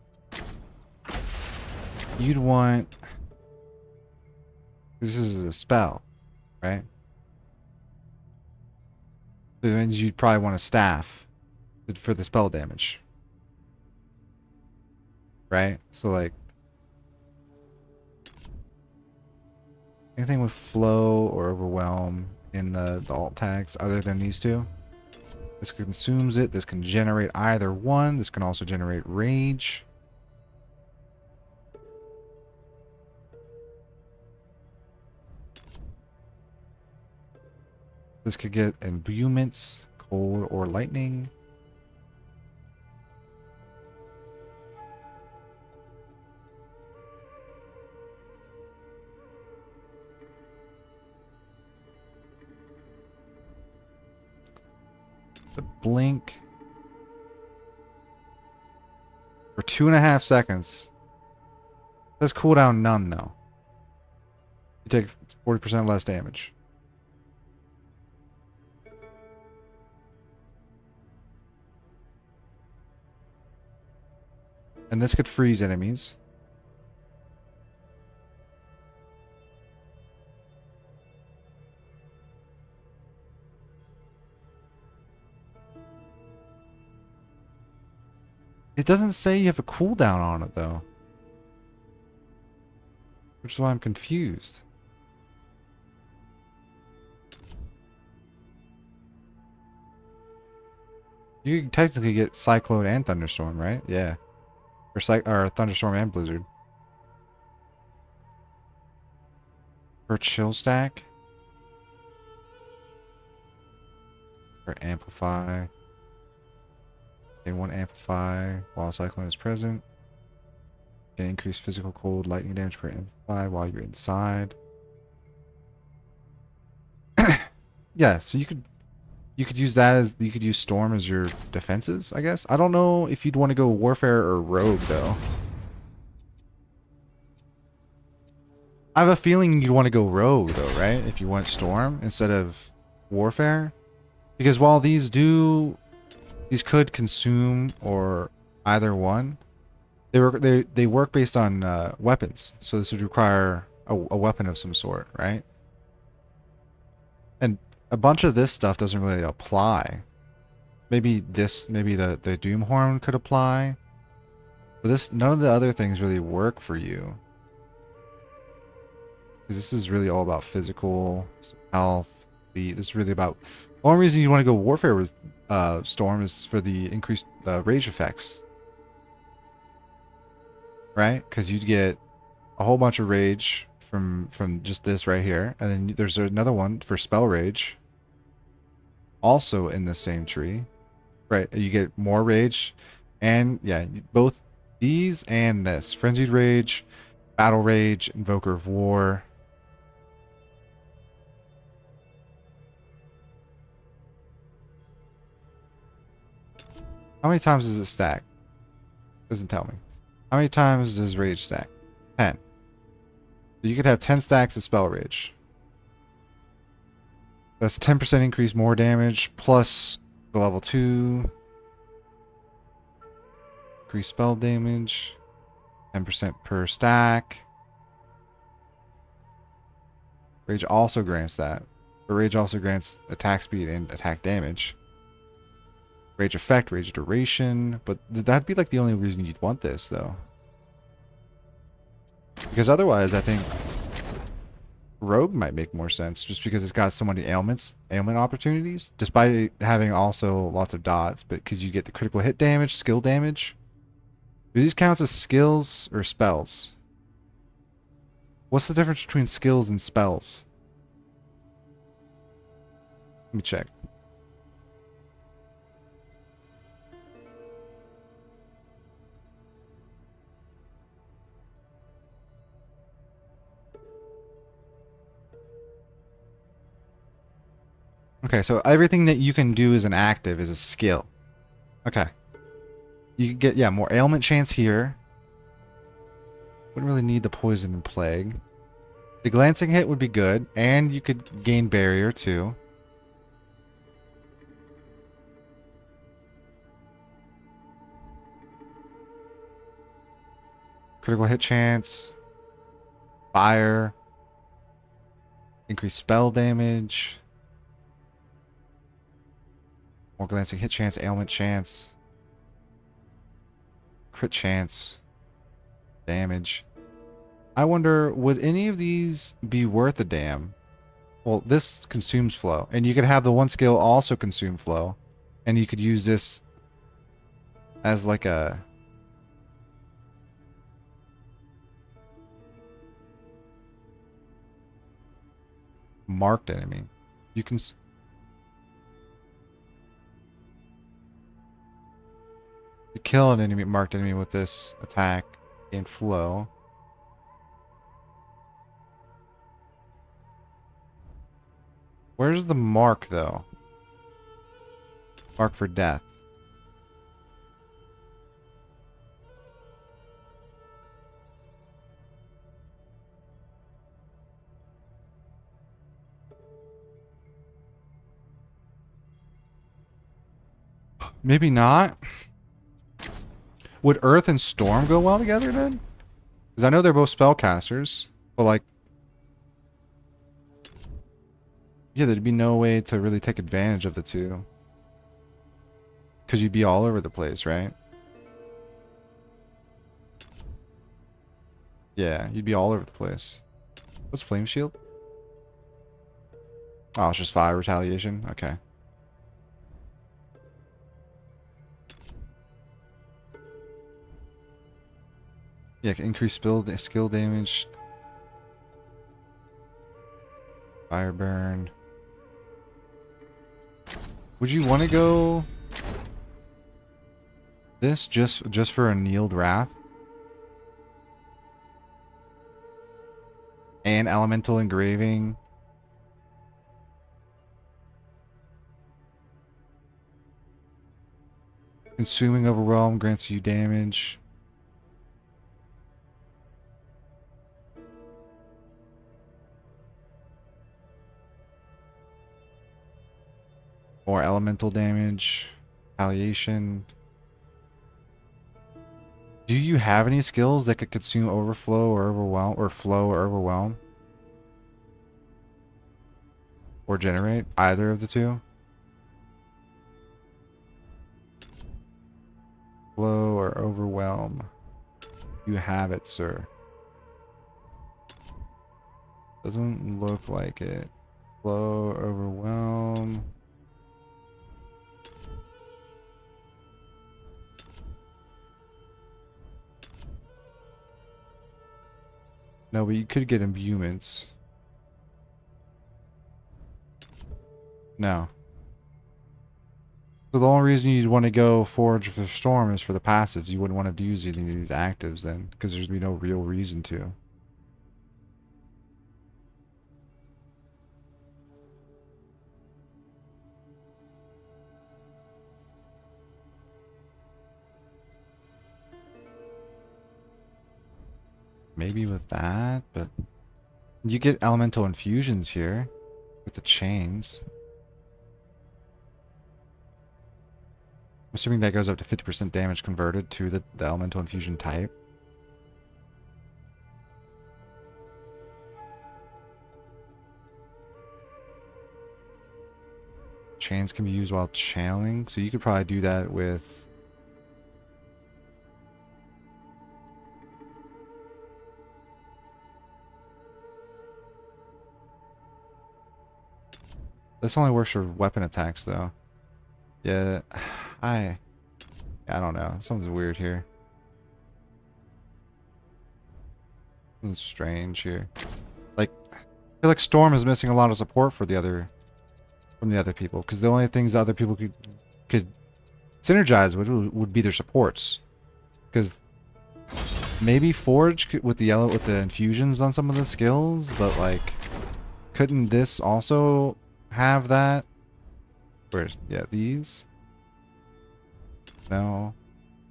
A: you'd want, this is a spell, right? So that means you'd probably want a staff for the spell damage, right? So like anything with flow or overwhelm in the alt tags other than these two. This consumes it. This can generate either one. This can also generate rage. This could get imbuements, cold or lightning. The blink for 2.5 seconds. Says cooldown none though. You take 40% less damage. And this could freeze enemies. It doesn't say you have a cooldown on it though. Which is why I'm confused. You can technically get Cyclone and Thunderstorm, right? Yeah. Or Thunderstorm and Blizzard. For Chill Stack. For Amplify. Gain 1 amplify while cyclone is present. Can increase physical cold lightning damage per amplify while you're inside. Yeah, so you could use that as you could use storm as your defenses, I guess. I don't know if you'd want to go warfare or rogue though. I have a feeling you'd want to go rogue though, right? If you want storm instead of warfare, because while these could consume or either one, they work based on weapons. So this would require a weapon of some sort, right? And a bunch of this stuff doesn't really apply. Maybe the Doomhorn could apply, but none of the other things really work for you. Because this is really all about physical health. This is really about... The only reason you want to go warfare with storm is for the increased rage effects. Right? Because you'd get a whole bunch of rage from just this right here. And then there's another one for spell rage. Also in the same tree. Right, you get more rage. And yeah, both these and this. Frenzied Rage, Battle Rage, Invoker of War. How many times does it stack? Doesn't tell me. How many times does Rage stack? 10. So you could have 10 stacks of Spell Rage. That's 10% increase more damage plus the level 2. Increase spell damage. 10% per stack. Rage also grants that. But Rage also grants attack speed and attack damage. Rage effect, rage duration, but that'd be like the only reason you'd want this though. Because otherwise I think rogue might make more sense just because it's got so many ailment opportunities, despite having also lots of dots, but because you get the critical hit damage, skill damage. Do these count as skills or spells? What's the difference between skills and spells? Let me check. Okay, so everything that you can do as an active is a skill. Okay. You can get, yeah, more ailment chance here. Wouldn't really need the poison and plague. The glancing hit would be good, and you could gain barrier too. Critical hit chance. Fire. Increased spell damage. More glancing hit chance, ailment chance. Crit chance. Damage. I wonder, would any of these be worth a damn? Well, this consumes flow. And you could have the one skill also consume flow. And you could use this as like a... marked enemy. You can... You kill an enemy, marked enemy with this attack in flow. Where's the mark though? Mark for death. Maybe not. Would Earth and Storm go well together then? Because I know they're both spellcasters, but like... yeah, there'd be no way to really take advantage of the two. Because you'd be all over the place, right? Yeah, you'd be all over the place. What's Flame Shield? Oh, it's just fire retaliation? Okay. Yeah, increase skill damage. Fire burn. Would you want to go This just for Annealed Wrath. And Elemental Engraving. Consuming Overwhelm grants you damage. More elemental damage. Retaliation. Do you have any skills that could consume Overflow or Overwhelm, or Flow or Overwhelm? Or generate? Either of the two? Flow or Overwhelm? You have it, sir. Doesn't look like it. Flow or Overwhelm. No, but you could get imbuements. No. So the only reason you'd want to go Forge for Storm is for the passives. You wouldn't want to use any of these actives then, because there'd be no real reason to. Maybe with that, but you get elemental infusions here with the chains. I'm assuming that goes up to 50% damage converted to the elemental infusion type. Chains can be used while channeling, so you could probably do that with... This only works for weapon attacks, though. Yeah, I don't know. Something's weird here. Something's strange here. Like, I feel like Storm is missing a lot of support for the other, from the other people, because the only things the other people could synergize with would be their supports. Because maybe Forge with the infusions on some of the skills, but like, couldn't this also have that? Where's, yeah, these? No.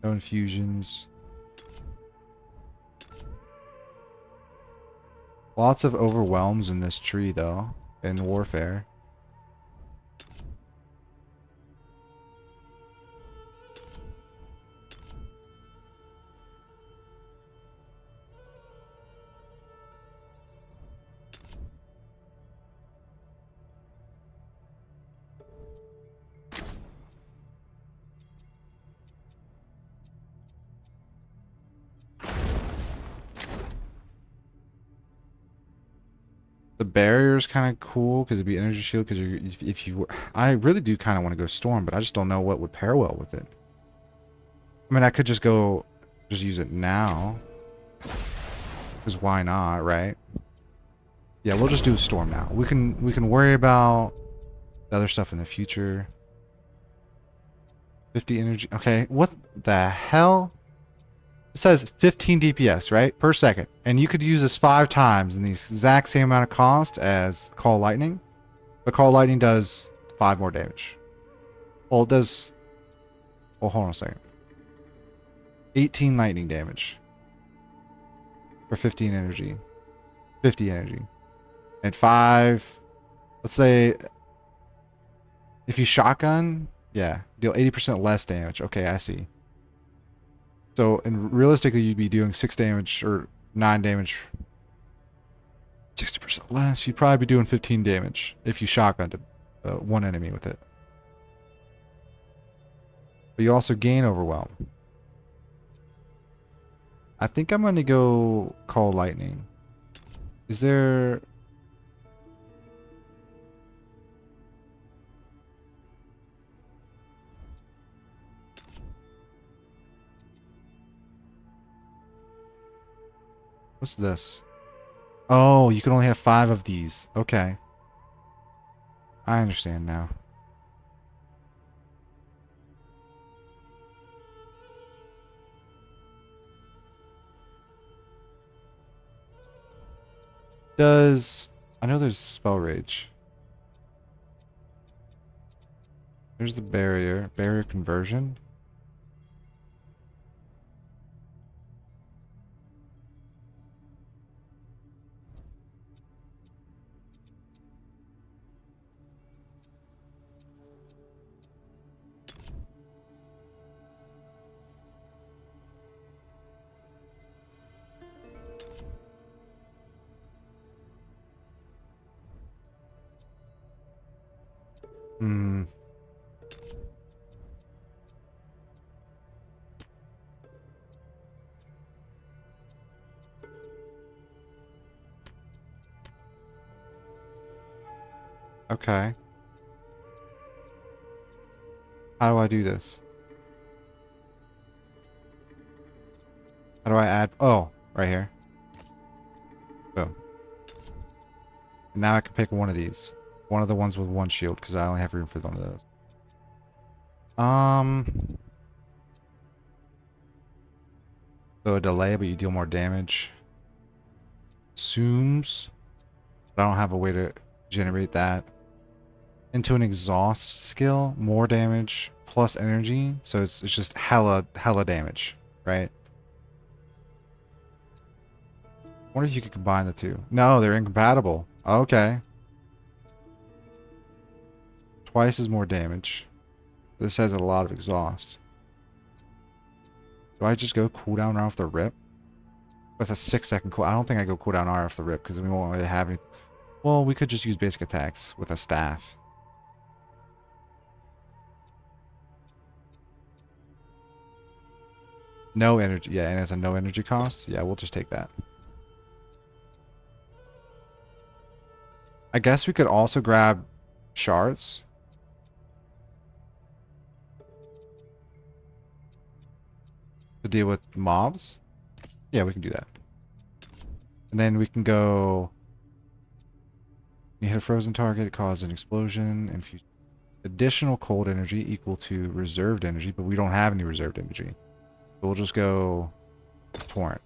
A: No infusions. Lots of overwhelms in this tree, though, in Warfare. The barrier is kind of cool because it'd be energy shield. Because if you, I really do kind of want to go Storm, but I just don't know what would pair well with it. I mean, I could just use it now. Because why not, right? Yeah, we'll just do Storm now. We can worry about the other stuff in the future. 50 energy. Okay, what the hell? It says 15 DPS, right? Per second. And you could use this 5 times in the exact same amount of cost as Call Lightning. But Call Lightning does 5 more damage. Well, it does... Well, hold on a second. 18 lightning damage. For 15 energy. 50 energy. And 5... Let's say... If you shotgun... Yeah, deal 80% less damage. Okay, I see. So, and realistically, you'd be doing 6 damage or 9 damage. 60% less. You'd probably be doing 15 damage if you shotgunned one enemy with it. But you also gain Overwhelm. I think I'm going to go Call Lightning. Is there... What's this? Oh, you can only have 5 of these. Okay. I understand now. Does... I know there's spell rage. There's the barrier. Barrier conversion. Hmm. Okay. How do I do this? How do I add... Oh, right here. Boom. And now I can pick one of these. One of the ones with one shield, because I only have room for one of those. So a delay, but you deal more damage. Assumes. But I don't have a way to generate that. Into an exhaust skill, more damage plus energy. So it's just hella damage, right? Wonder if you could combine the two. No, they're incompatible. Okay. Twice as more damage. This has a lot of exhaust. Do I just go cooldown right off the rip? With a 6-second cool. I don't think I go cooldown right off the rip because we won't really have any. Well, we could just use basic attacks with a staff. No energy. Yeah, and it's a no energy cost. Yeah, we'll just take that. I guess we could also grab shards. To deal with mobs. Yeah, we can do that. And then we can go... You hit a frozen target, cause an explosion, infuse additional cold energy equal to reserved energy, but we don't have any reserved energy. So we'll just go torrent.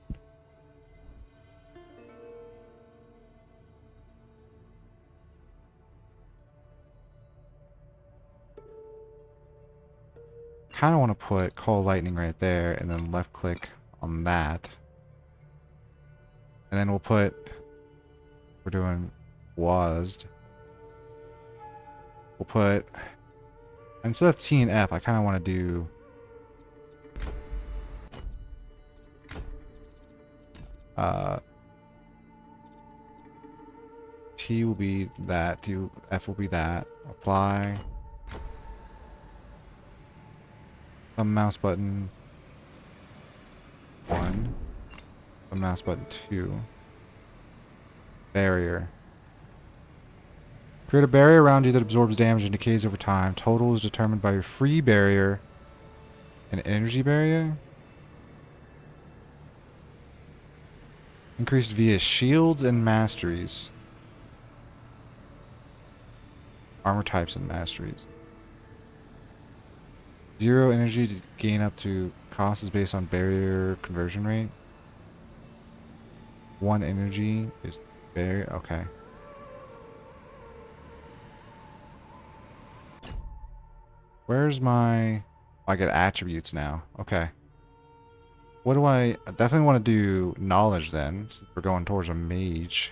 A: Kind of want to put Call Lightning right there and then left click on that. And then we'll put, we're doing WASD. We'll put, instead of T and F, I kind of want to do T will be that, F will be that. Apply. Thumb mouse button 1. Thumb mouse button 2. Barrier. Create a barrier around you that absorbs damage and decays over time. Total is determined by your free barrier and energy barrier. Increased via shields and masteries. Armor types and masteries. 0 energy to gain up to cost is based on barrier conversion rate. 1 energy is barrier. Okay. Where's my... Oh, I get attributes now. Okay. What do I definitely want to do knowledge then, since we're going towards a mage.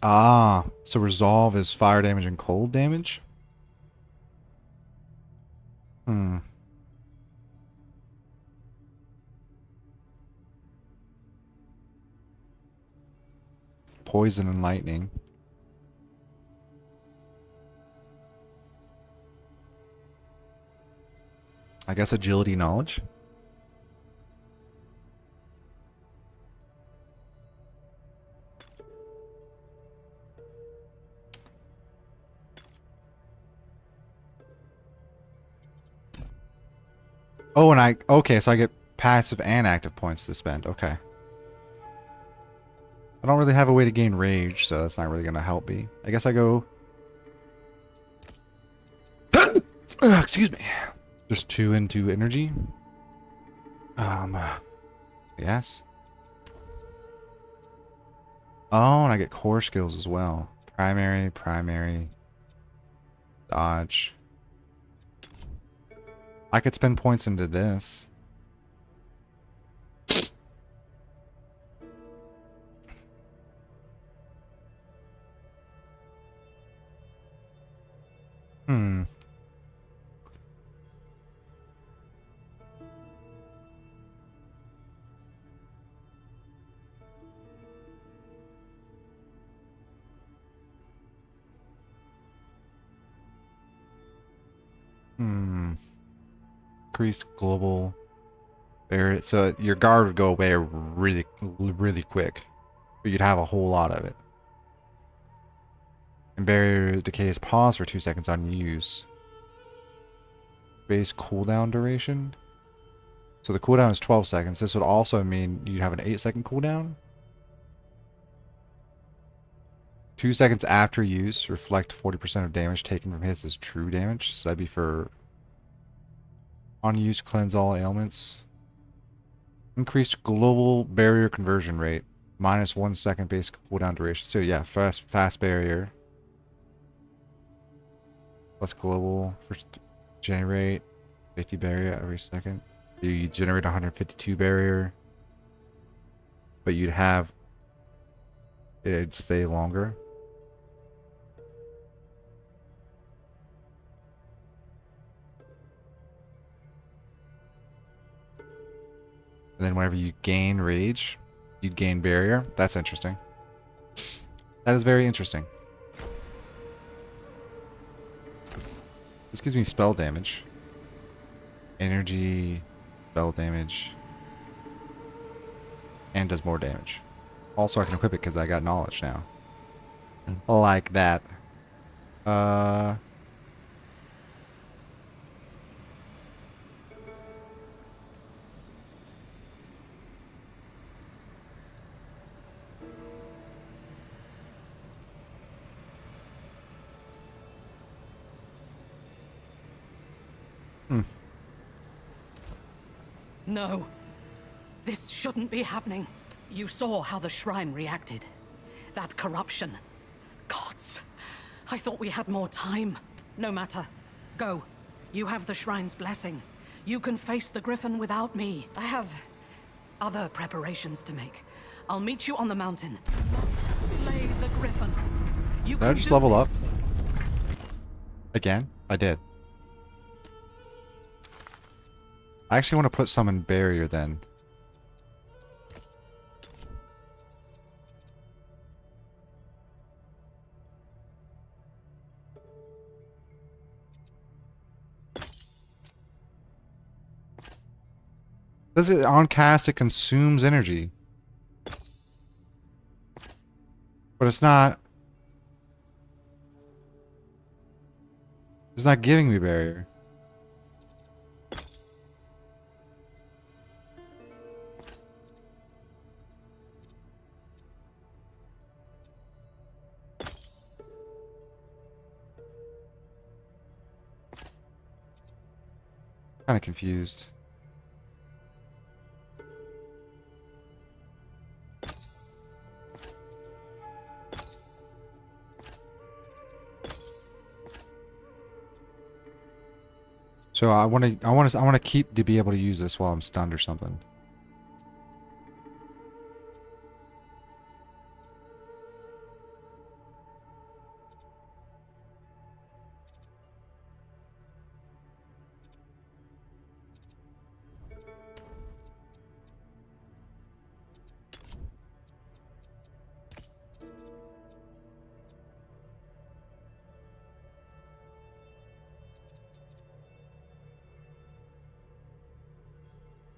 A: Ah, so resolve is fire damage and cold damage? Hmm. Poison and lightning. I guess agility knowledge. Oh, and okay, so I get passive and active points to spend. Okay. I don't really have a way to gain rage, so that's not really going to help me. I guess I go... Excuse me. Just 2 into energy. Yes. Oh, and I get core skills as well. Primary, dodge. I could spend points into this. Hmm. Hmm. Increase global barrier. So your guard would go away really quick. But you'd have a whole lot of it. And barrier decay is paused for 2 seconds on use. Base cooldown duration. So the cooldown is 12 seconds. This would also mean you'd have an 8-second cooldown. 2 seconds after use, reflect 40% of damage taken from hits as true damage. So that'd be for on use, cleanse all ailments. Increased global barrier conversion rate. Minus 1 second base cooldown duration. So yeah, fast barrier. Plus global. First generate 50 barrier every second. You generate 152 barrier. But you'd have it'd stay longer. And then whenever you gain rage, you'd gain barrier. That's interesting. That is very interesting. This gives me spell damage. Energy, spell damage. And does more damage. Also, I can equip it because I got knowledge now. Like that.
E: No. This shouldn't be happening. You saw how the shrine reacted. That corruption. Gods. I thought we had more time. No matter. Go. You have the shrine's blessing. You can face the Griffin without me. I have other preparations to make. I'll meet you on the mountain. Slay the Griffin. You
A: Did I
E: can
A: just
E: do
A: level up?
E: this.
A: Again? I did. I actually want to put some in barrier then. Does it on cast it consumes energy? But it's not giving me barrier. Kind of confused. So I want to keep to be able to use this while I'm stunned or something.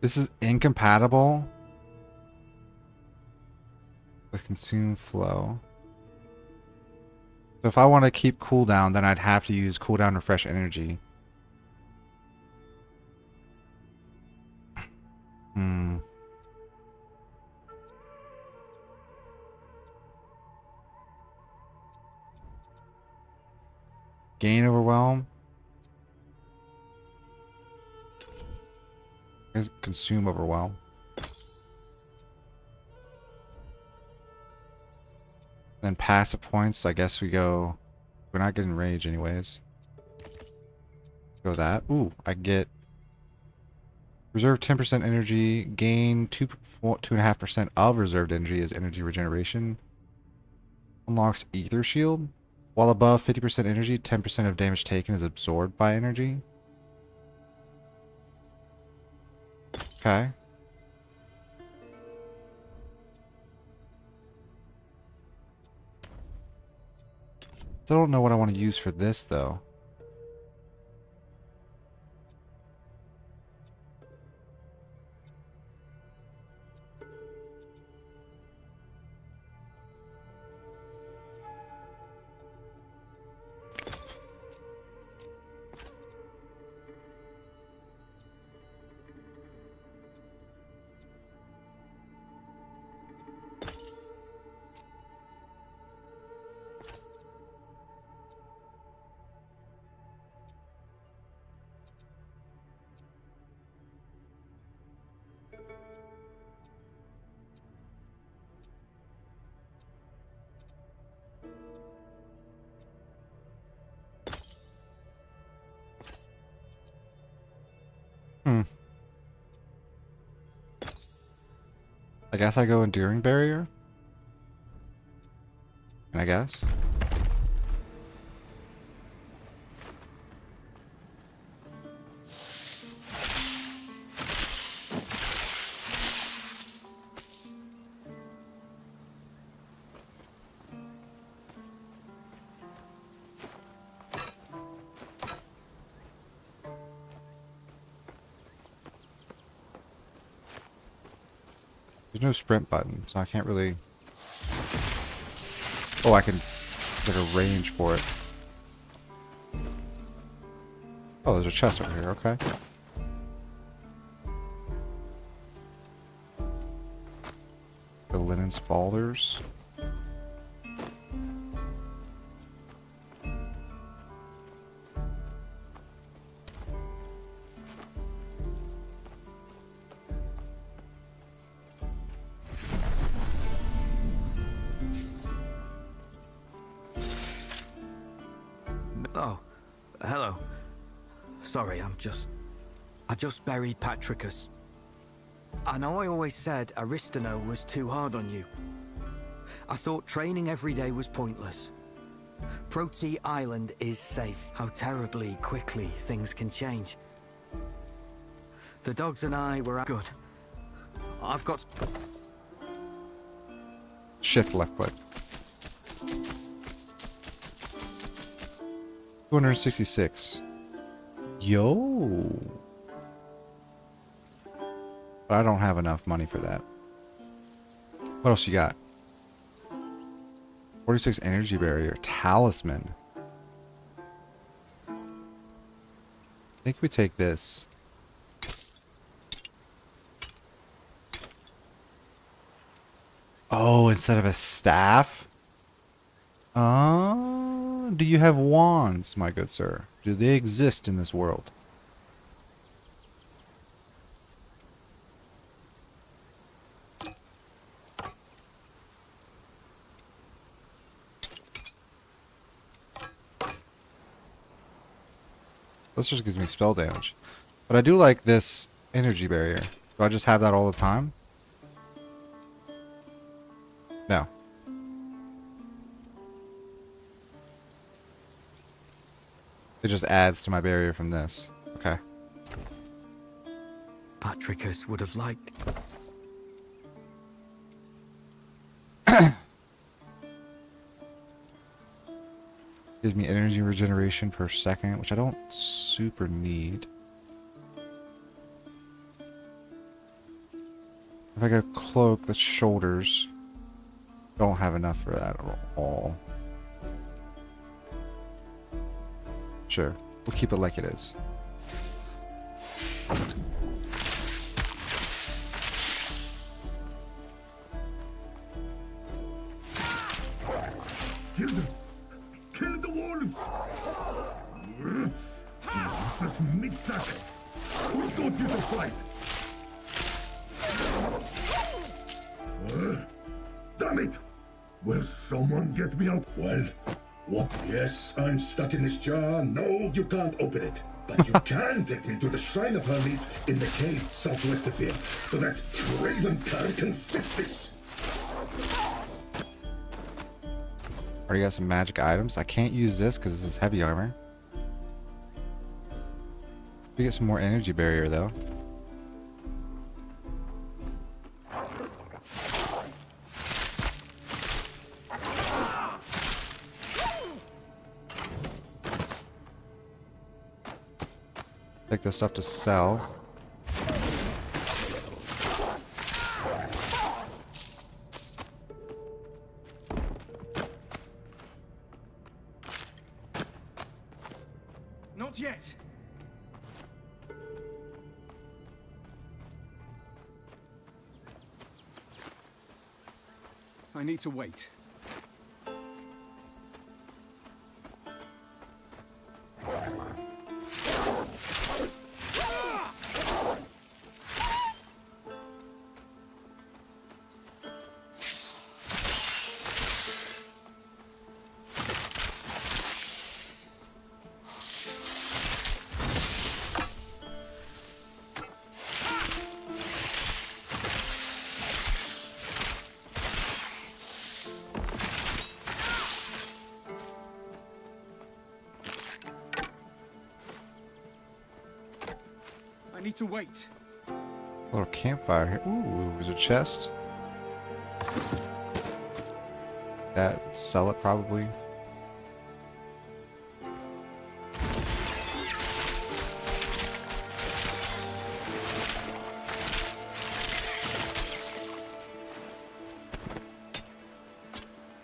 A: This is incompatible with consume flow. So if I want to keep cooldown, then I'd have to use cooldown refresh energy. Gain overwhelm. Consume overwhelm. Then passive points, I guess we go... We're not getting rage anyways. Go that. Ooh, I get... Reserve 10% energy, gain 2.5% of reserved energy as energy regeneration. Unlocks Ether Shield. While above 50% energy, 10% of damage taken is absorbed by energy. Okay. Still don't know what I want to use for this though. I guess I go Enduring Barrier. And I guess. There's no sprint button, so I can't really... Oh, I can get a range for it. Oh, there's a chest over here, okay. The linen spalders.
G: Oh, hello. Sorry, I just buried Patricus. I know I always said Aristano was too hard on you. I thought training every day was pointless. Protea Island is safe. How terribly quickly things can change. The dogs and I were good. I've got...
A: Shift left click. 266. Yo. But I don't have enough money for that. What else you got? 46 energy barrier. Talisman. I think we take this. Oh, instead of a staff? Do you have wands, my good sir? Do they exist in this world? This just gives me spell damage. But I do like this energy barrier. Do I just have that all the time? No. It just adds to my barrier from this. Okay.
G: Patricus would have liked...
A: Gives me energy regeneration per second, which I don't super need. If I go cloak, that's shoulders. Don't have enough for that at all. Sure, we'll keep it like it is.
H: Kill them! Kill the wolves! Such meat sucker! Who taught you to fight? Damn it! Will someone get me out? Well, what? Yes, I'm stuck in this jar. No, you can't open it. But you can take me to the Shrine of Hermes in the cave southwest of here, so that Craven Khan can fix this.
A: Already got some magic items. I can't use this because this is heavy armor. We get some more energy barrier though. Take this stuff to sell.
F: Not yet. I need to wait. I need to wait.
A: Little campfire here. Ooh, there's a chest. That sell it probably.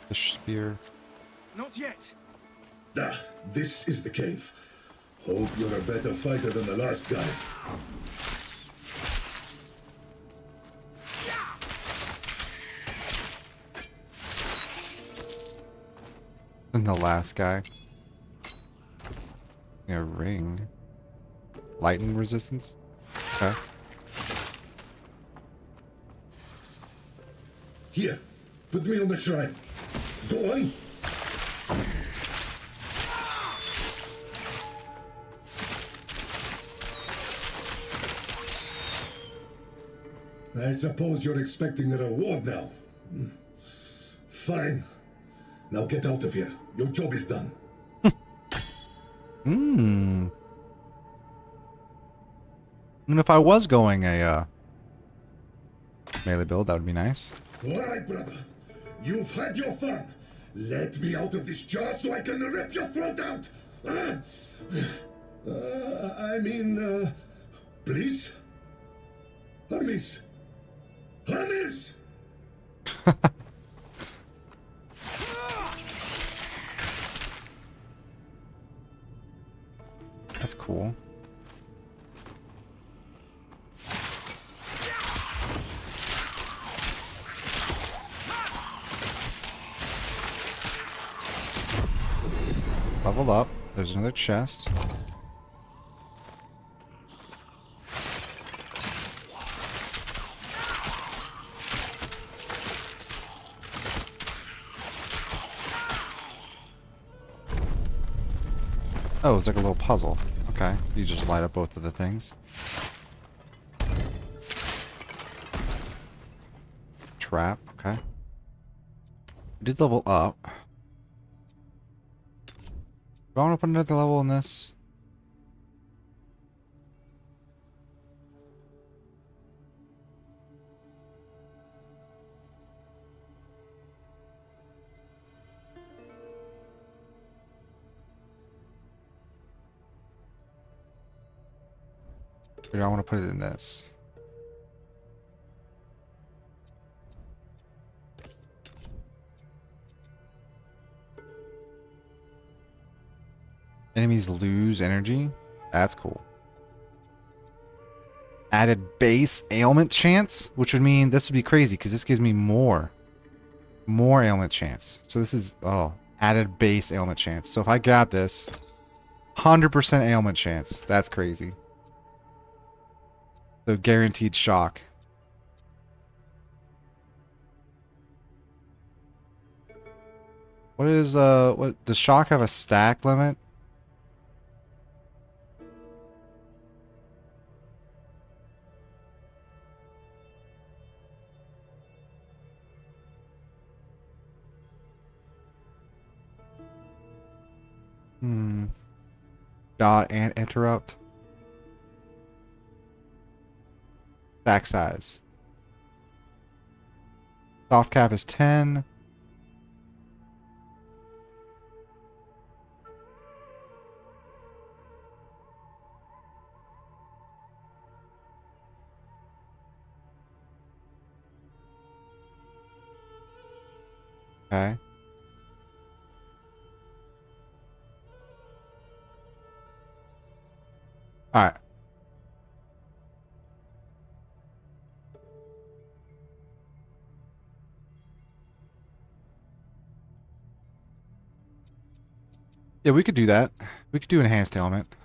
A: Fish spear.
F: Not yet.
H: Ah, this is the cave. Hope you're a better fighter than the last guy.
A: And the last guy. A ring. Lightning resistance. Okay.
H: Here, put me on the shrine. Go on. I suppose you're expecting a reward now. Fine. Now get out of here. Your job is done.
A: And if I was going a melee build, that would be nice.
H: All right, brother. You've had your fun. Let me out of this jar so I can rip your throat out. Please? Hermes. Hermes!
A: That's cool. Leveled up. There's another chest. Oh, it's like a little puzzle. Okay, you just light up both of the things. Trap, okay. We did level up. Do I want to put another level in this? Or do I want to put it in this? Enemies lose energy? That's cool. Added base ailment chance? Which would mean this would be crazy because this gives me more ailment chance. So this is, oh, added base ailment chance. So if I grab this, 100% ailment chance. That's crazy. So guaranteed shock. What is what does shock have a stack limit? Dot and interrupt. Stack size. Soft cap is 10. Okay. All right. Yeah, we could do that. We could do enhanced element.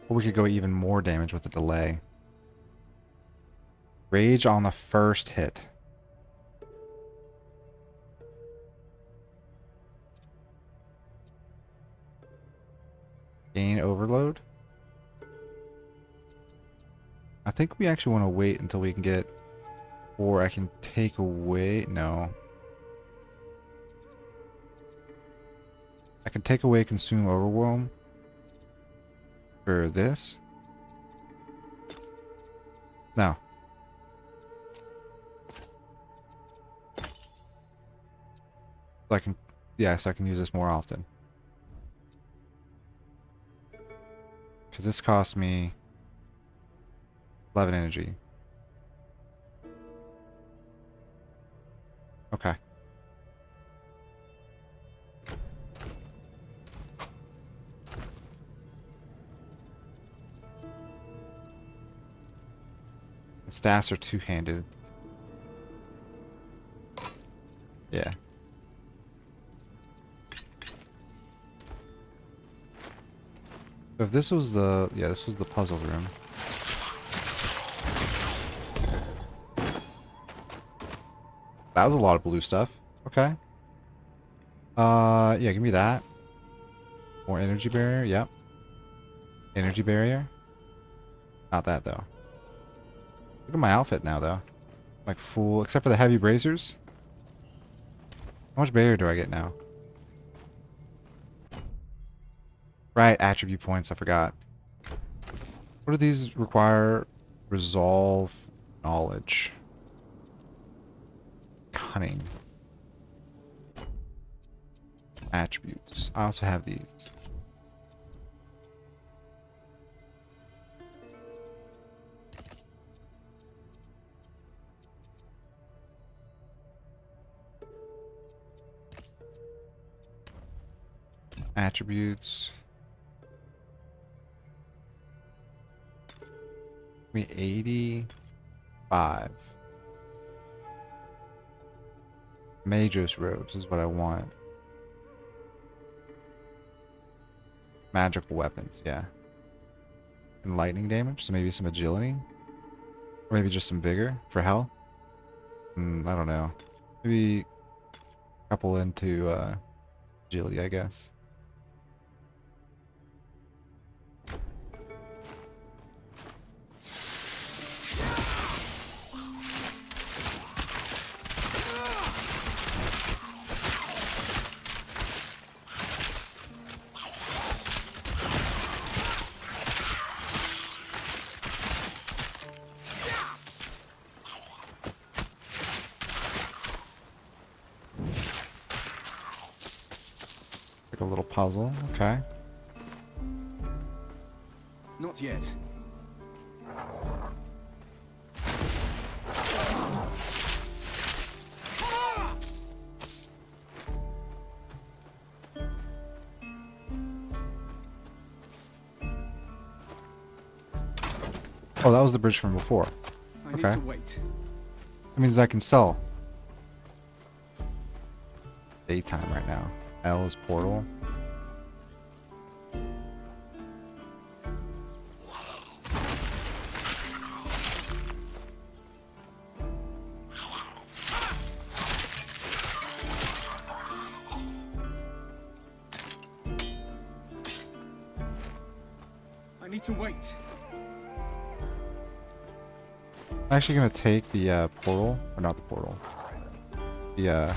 A: Or we could go even more damage with the delay. Rage on the first hit. Gain overload. I think we actually want to wait until we can get, or I can take away, no. I can take away consume overwhelm for this. No. So I can, yeah, so I can use this more often. Because this costs me 11 energy. Okay. The staffs are two-handed. Yeah. So if this was the, yeah, this was the puzzle room. That was a lot of blue stuff. Okay. Yeah, give me that. More energy barrier, yep. Energy barrier. Not that though. Look at my outfit now though. Like full, except for the heavy bracers. How much barrier do I get now? Right, attribute points, I forgot. What do these require? Resolve knowledge. Cunning. Attributes. I also have these. Attributes. Me 85. Magus robes is what I want. Magical weapons, yeah. And lightning damage, so maybe some agility. Or maybe just some vigor for health. I don't know. Maybe a couple into agility, I guess. Like a little puzzle, okay.
F: Not yet.
A: Oh, that was the bridge from before.
F: I need
A: Okay.
F: to wait.
A: That means I can sell. Daytime right now. L is portal.
F: need to wait.
A: I'm actually gonna take the portal, or not the portal, the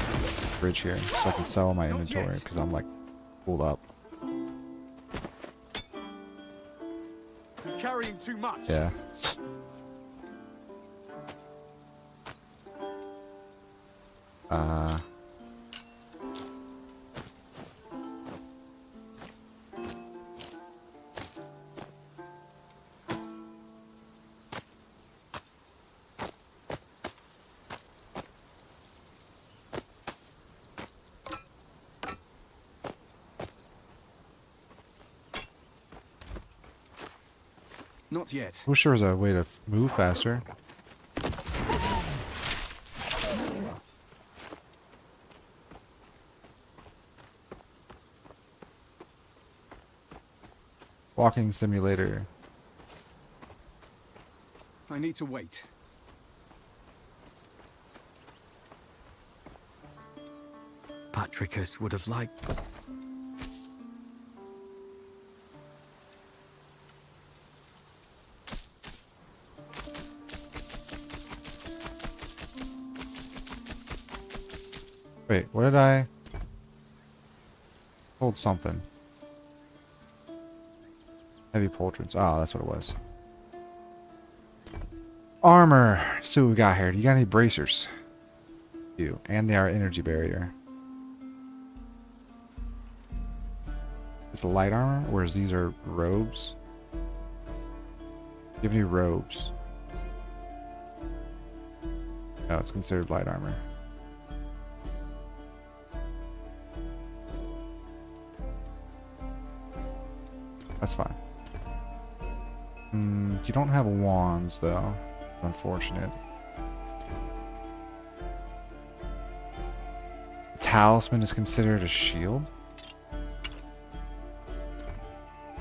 A: bridge here, so I can sell my
F: Not
A: inventory
F: yet.
A: because I'm like pulled up.
F: You're carrying too much.
A: Yeah.
F: Not yet.
A: Wish there was a way to move faster. Walking simulator.
F: I need to wait.
G: Patricus would have liked.
A: Wait, what did I? Hold something. Heavy pauldrons. Oh, that's what it was. Armor. Let's see what we got here. Do you got any bracers? You. And they are energy barrier. It's a light armor, whereas these are robes. Do you have any robes? No, it's considered light armor. That's fine. You don't have wands, though. Unfortunate. Talisman is considered a shield?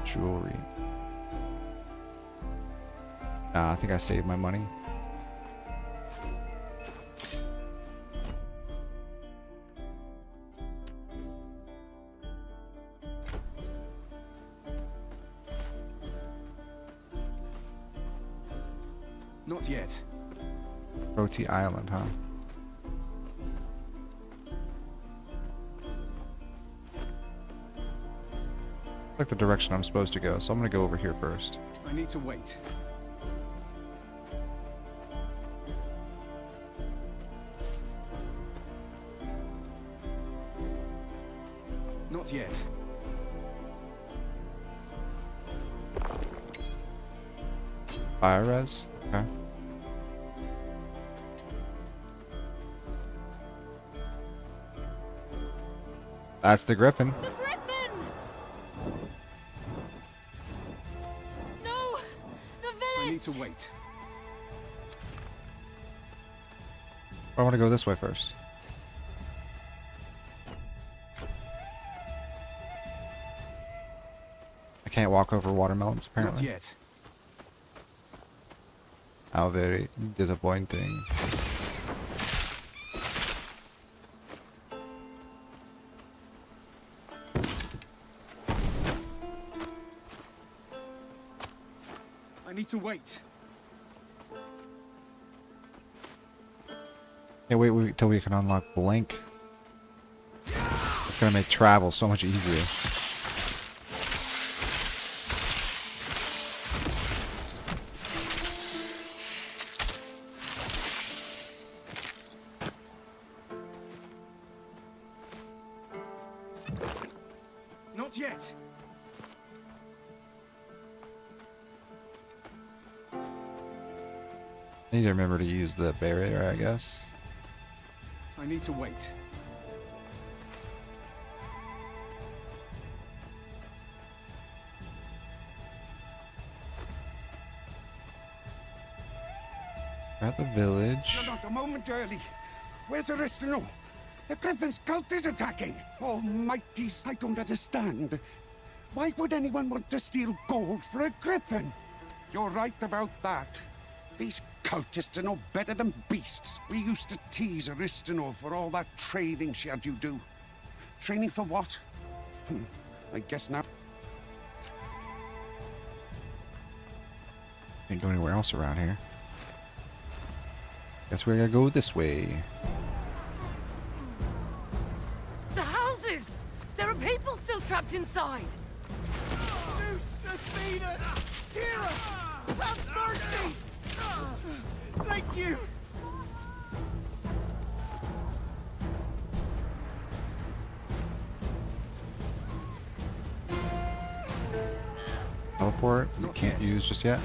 A: Jewelry. Nah, I think I saved my money.
F: Not yet.
A: Roti Island, huh? Like the direction I'm supposed to go, so I'm gonna go over here first.
F: I need to wait. Not yet.
A: Fire res? Okay. That's the Griffin.
C: The Griffin! No! The
F: I need
C: village!
F: to wait.
A: I want to go this way first. I can't walk over watermelons,
F: Not
A: apparently.
F: yet.
A: How very disappointing.
F: I need to wait.
A: Can't wait till we can unlock Blink. It's gonna make travel so much easier.
F: Not yet.
A: I need to remember to use the barrier, I guess.
F: I need to wait.
A: At the village.
I: You're not a moment early. Where's Aristino? The Griffin's cult is attacking. Almighties, I don't understand. Why would anyone want to steal gold for a Griffin? You're right about that. These cultists are no better than beasts. We used to tease Aristino for all that training she had you do. Training for what? I guess now.
A: Can't go anywhere else around here. Guess we gotta go this way.
J: The houses! There are people still trapped inside!
I: Zeus, Athena, Hera, have mercy! Thank you!
A: Teleport, you
F: Not
A: can't
F: yet.
A: use just yet.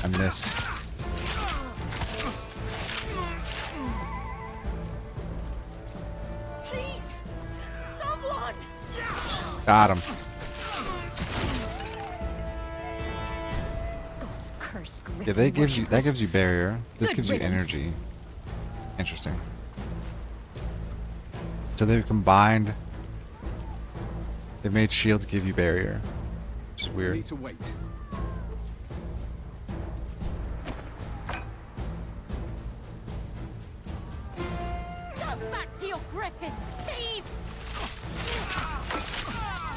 A: I missed.
J: Please! Someone!
A: Got him.
C: God's cursed
A: Yeah, that gives you barrier. This
C: Good
A: gives you
C: riddance.
A: energy. Interesting. So they've combined. They've made shields give you barrier. Which is
F: I
A: weird.
F: need to wait.
J: Go back to your griffin! Thieves!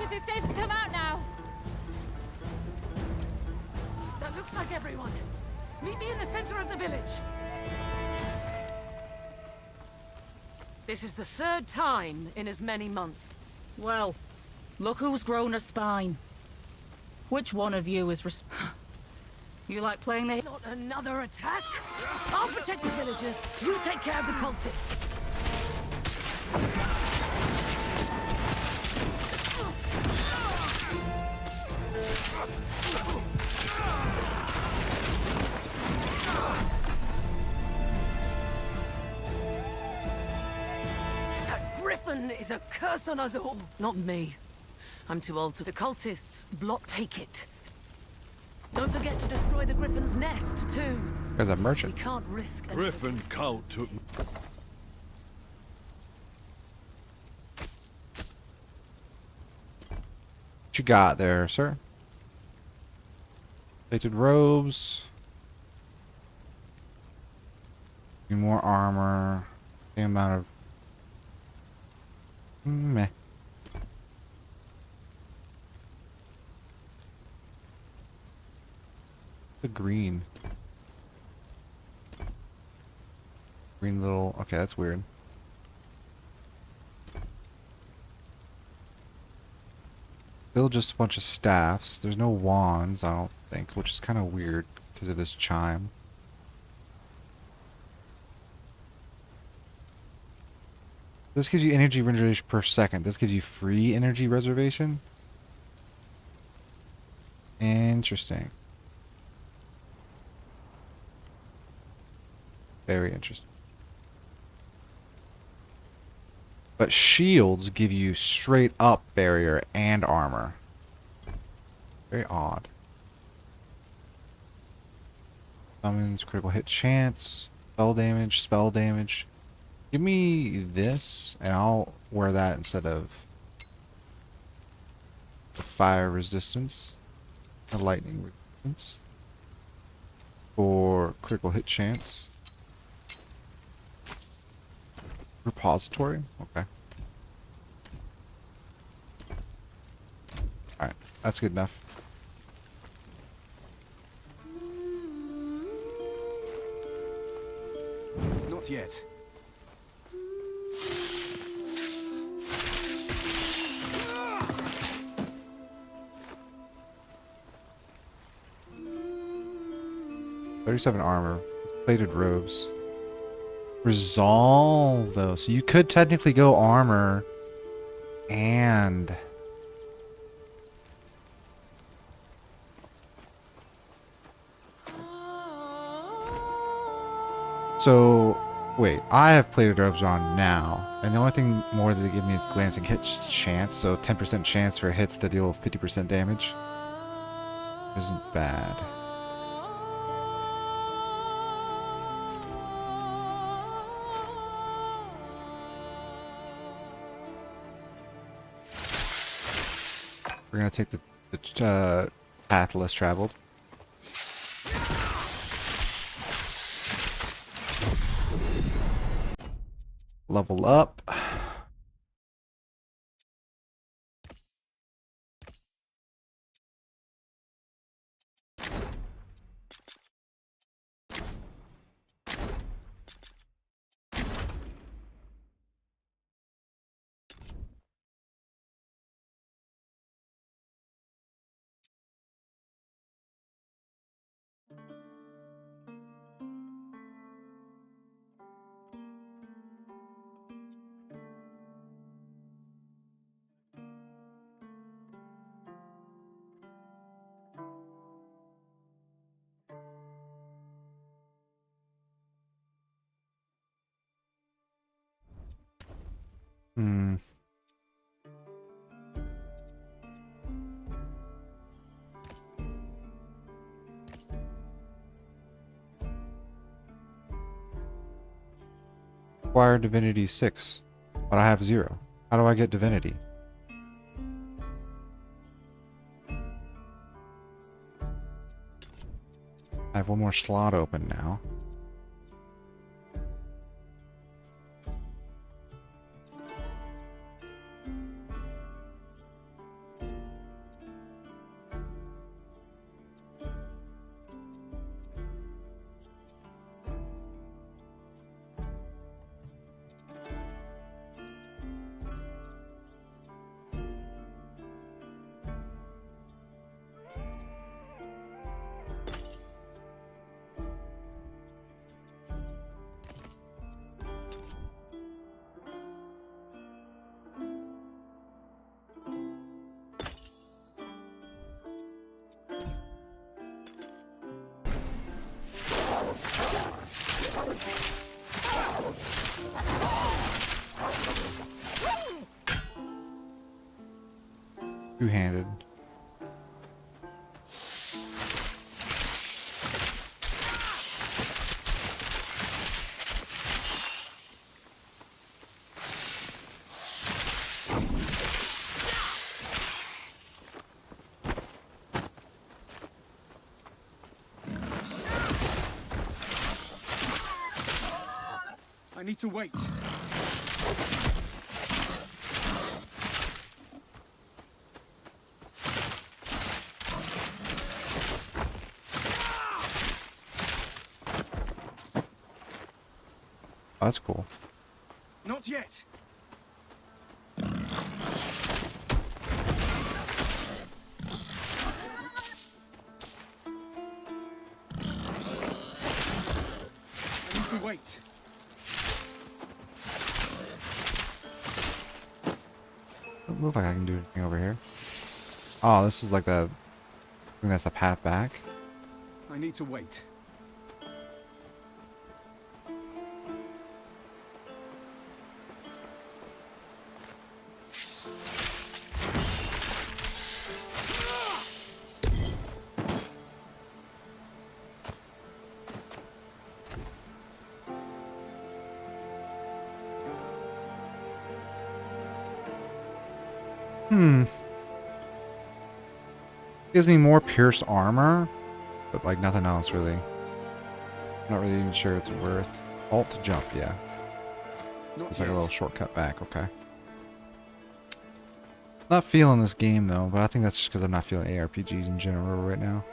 J: Is it safe to come out now?
E: That looks like everyone. Meet me in the center of the village. This is the third time in as many months.
J: Well, look who's grown a spine. Which one of you is You like playing the...
E: Not another attack? I'll protect the villagers. You take care of the cultists. That griffin is a curse on us all. Not me. I'm too old to... The cultists take it. Don't forget to destroy the griffin's nest, too.
A: There's a
E: We
A: merchant.
E: can't risk...
K: Griffin cult took me.
A: What you got there, sir? Plated robes. More armor. Same amount of... Meh. The green. Green little... Okay, that's weird. Still just a bunch of staffs. There's no wands, I don't think, which is kind of weird because of this chime. This gives you energy reservation per second. This gives you free energy reservation. Interesting. Very interesting. But shields give you straight up barrier and armor. Very odd. Summons, critical hit chance, spell damage. Give me this, and I'll wear that instead of the fire resistance, the lightning resistance, for critical hit chance. Repository? Okay. Alright, that's good enough.
F: Not yet.
A: .37 armor, plated robes. Resolve though, so you could technically go armor and so wait, I have plated robes on now, and the only thing more that they give me is glancing hit chance, so 10% chance for hits to deal 50% damage. Isn't bad. We're gonna take the path less traveled. Level up. Hmm. Acquire Divinity 6, but I have 0. How do I get Divinity? I have one more slot open now. Two-handed.
F: I need to wait.
A: That's cool.
F: Not yet. I need to wait.
A: Doesn't look like I can do anything over here. Oh, this is like the... I think that's the path back.
F: I need to wait.
A: Gives me more pierce armor, but like nothing else really. I'm not really even sure it's worth. Alt to jump, yeah. It's like a little shortcut back, okay. Not feeling this game though, but I think that's just because I'm not feeling ARPGs in general right now.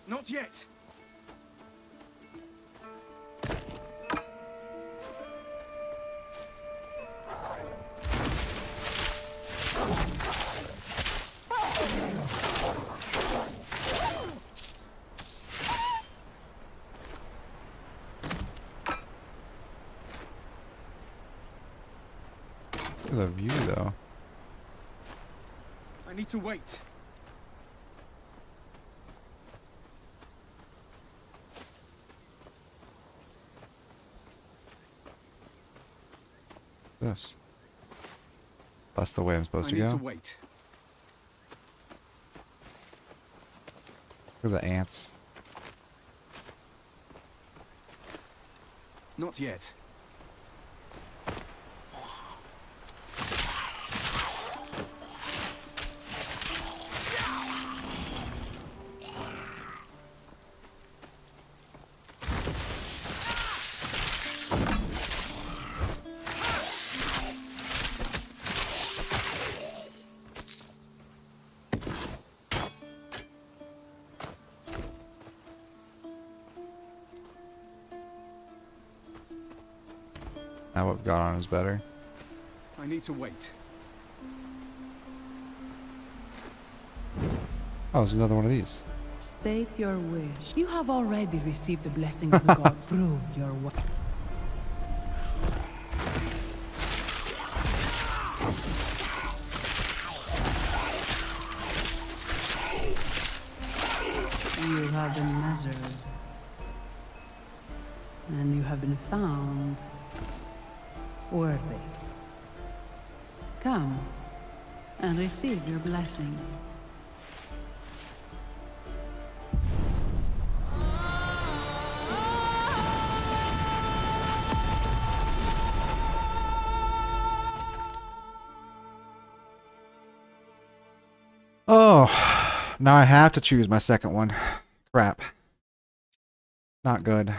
F: Not yet.
A: Look at the view though.
F: I need to wait.
A: This. That's the way I'm supposed
F: I
A: to
F: need
A: go.
F: to wait.
A: Look at the ants.
F: Not yet.
A: Now what we've got on is better.
F: I need to wait.
A: Oh, this is another one of these.
D: State your wish. You have already received the blessing of the gods. Prove your worth. You have been measured. And you have been found worthy. Come and receive your blessing.
A: Oh, now I have to choose my second one. Crap. Not good.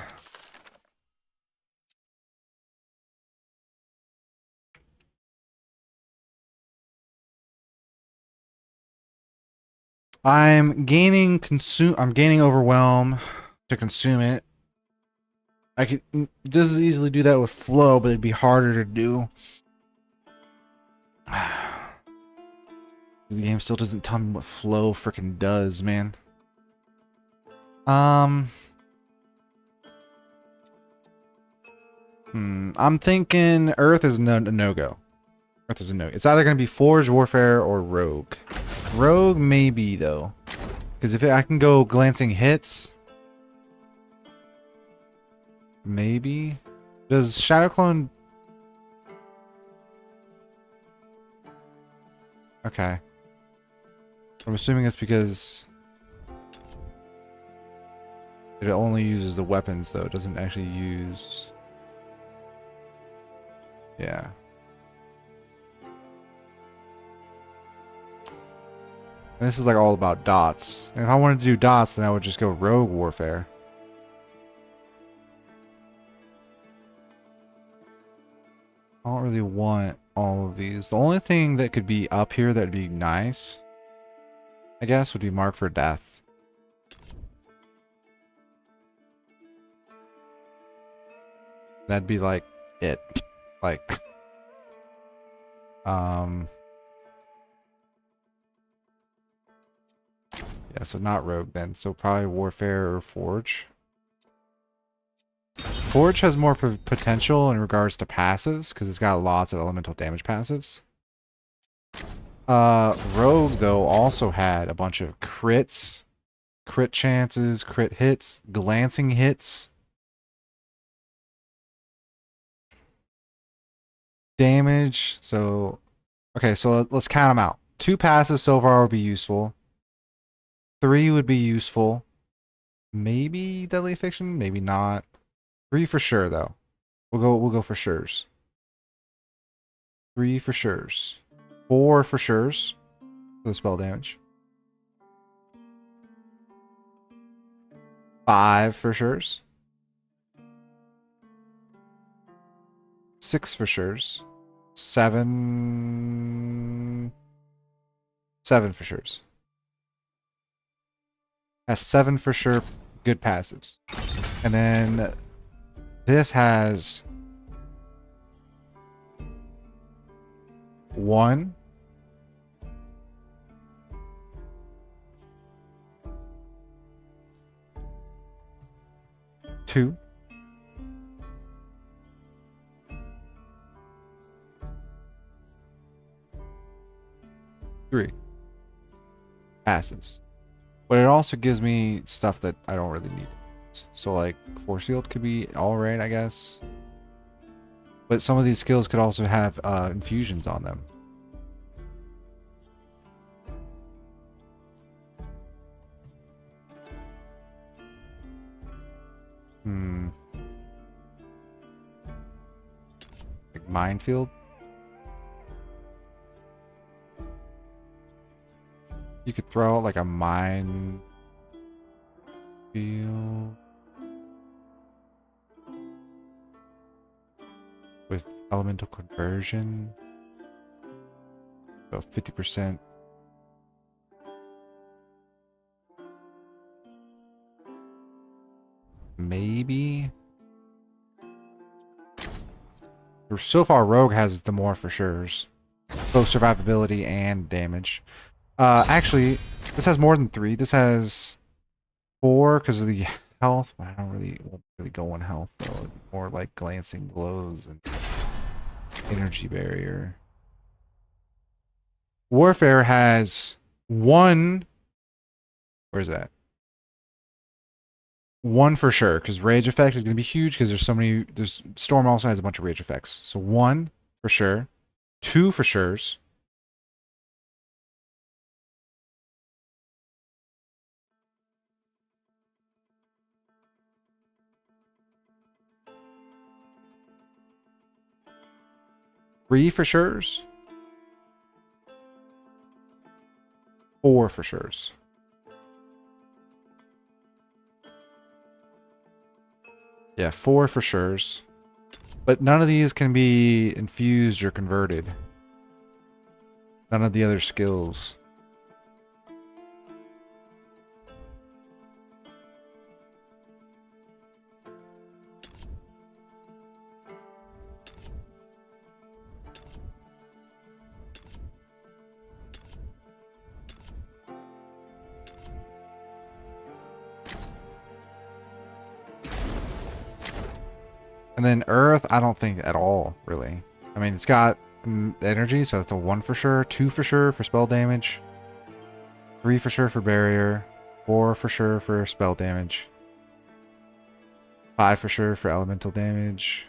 A: I'm gaining overwhelm to consume it. I could just as easily do that with flow, but it'd be harder to do. The game still doesn't tell me what flow freaking does, man. I'm thinking Earth is a no-go. Earth is a no. It's either going to be Forge, Warfare, or Rogue. Rogue maybe, though. Because if I can go glancing hits... Maybe? Does Shadow Clone... Okay. I'm assuming it's because... it only uses the weapons, though. It doesn't actually use... Yeah. And this is like all about dots. And if I wanted to do dots, then I would just go Rogue Warfare. I don't really want all of these. The only thing that could be up here that'd be nice, I guess, would be Mark for Death. That'd be like it. Like, yeah, so not Rogue then. So probably Warfare or Forge. Forge has more potential in regards to passives because it's got lots of elemental damage passives. Rogue though also had a bunch of crits, crit chances, crit hits, glancing hits, damage. So okay, so let's count them out. 2 passives so far would be useful. 3 would be useful. Maybe Deadly Fiction, maybe not. 3 for sure though. We'll go for sures. 3 for sures. 4 for sures. For the spell damage. 5 for sures. 6 for sures. 7 for sures. Has 7 for sure good passives. And then this has 1, 2, 3 passives. But it also gives me stuff that I don't really need. So like Force Field could be alright, I guess. But some of these skills could also have infusions on them. Like Minefield. You could throw out like a mine field with elemental conversion. So 50%. Maybe So far, Rogue has the more for sure's. Both survivability and damage. Actually, this has more than 3. This has 4 because of the health. I don't really go on health though. More like glancing blows and energy barrier. Warfare has 1. Where's that? 1 for sure, because rage effect is going to be huge because there's so many. Storm also has a bunch of rage effects. So 1 for sure. 2 for sure's. Three for sure's. 4 for sure's. Yeah, 4 for sure's. But none of these can be infused or converted. None of the other skills. And then Earth, I don't think at all, really. I mean, it's got energy, so that's a 1 for sure. 2 for sure for spell damage. 3 for sure for barrier. 4 for sure for spell damage. 5 for sure for elemental damage.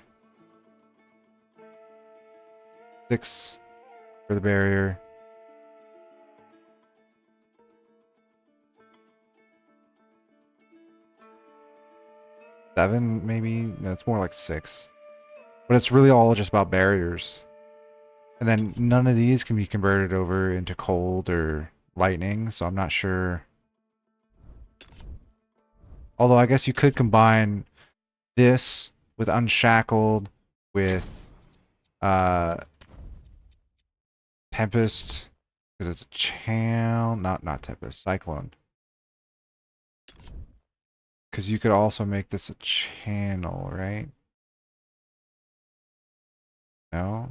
A: 6 for the barrier. 7 maybe? No, it's more like 6. But it's really all just about barriers. And then none of these can be converted over into cold or lightning, so I'm not sure. Although I guess you could combine this with Unshackled with Tempest, because it's a channel, not Tempest, Cyclone. Because you could also make this a channel, right? No?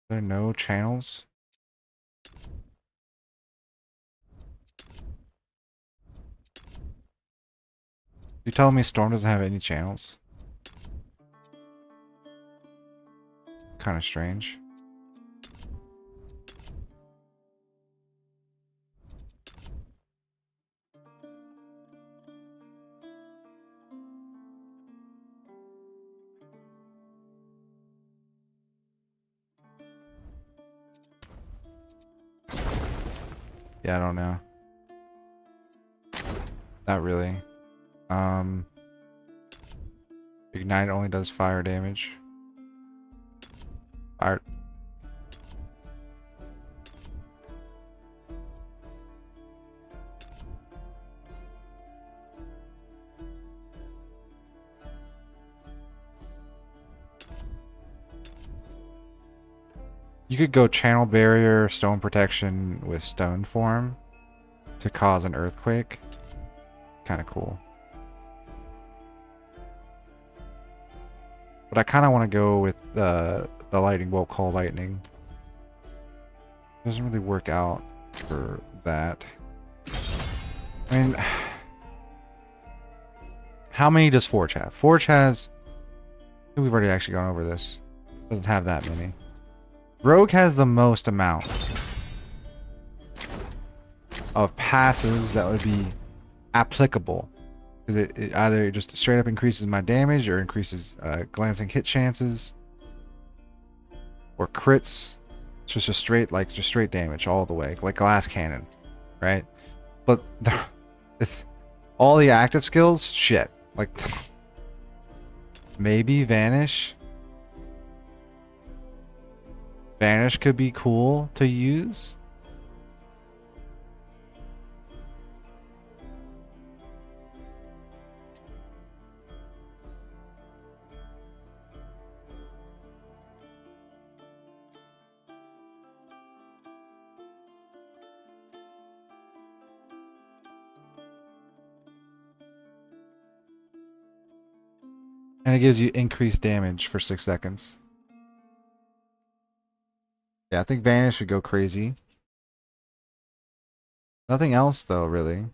A: Are there no channels? You telling me Storm doesn't have any channels? Kind of strange. Yeah, I don't know. Not really. Ignite only does fire damage. Fire. You could go channel barrier, stone protection with stone form to cause an earthquake. Kind of cool. But I kind of want to go with the lightning bolt, call lightning. Doesn't really work out for that. I mean, how many does Forge have? Forge has, we've already actually gone over this. Doesn't have that many. Rogue has the most amount of passives that would be applicable. Because it either just straight up increases my damage or increases glancing hit chances or crits. It's just a straight damage all the way, like glass cannon, right? But all the active skills, shit. Like maybe Vanish. Vanish could be cool to use. And it gives you increased damage for 6 seconds. Yeah, I think Vanish would go crazy. Nothing else though, really.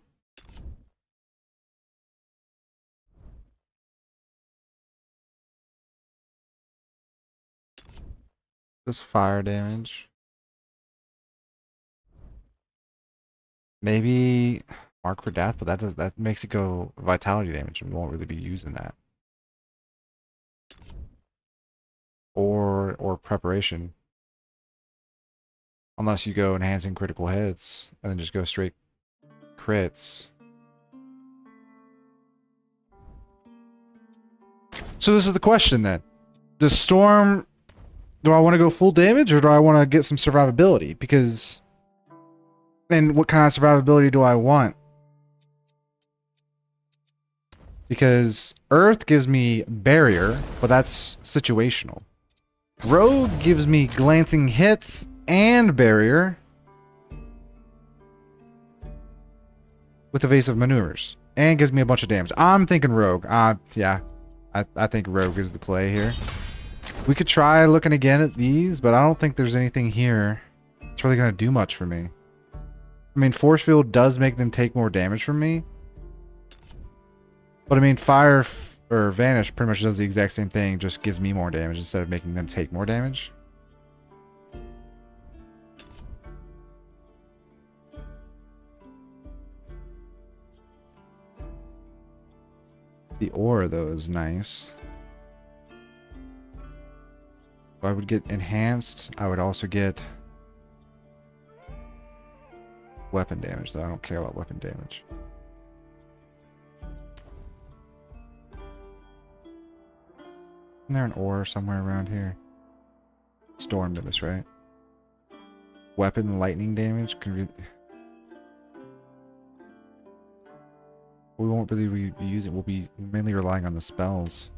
A: Just fire damage. Maybe Mark for Death, but that makes it go vitality damage, and we won't really be using that. Or preparation. Unless you go enhancing critical hits and then just go straight crits. So this is the question then. Does Storm, do I want to go full damage or do I want to get some survivability? Because, and what kind of survivability do I want? Because Earth gives me barrier, but that's situational. Rogue gives me glancing hits and barrier with evasive maneuvers and gives me a bunch of damage. I'm thinking Rogue. Yeah, I think Rogue is the play here. We could try looking again at these, but I don't think there's anything here that's really going to do much for me. I mean, Force Field does make them take more damage from me. But I mean, Fire or Vanish pretty much does the exact same thing, just gives me more damage instead of making them take more damage. The aura, though, is nice. If I would get enhanced, I would also get weapon damage, though I don't care about weapon damage. Isn't there an aura somewhere around here? Storm damage, right? Weapon lightning damage we won't really be using. We'll be mainly relying on the spells.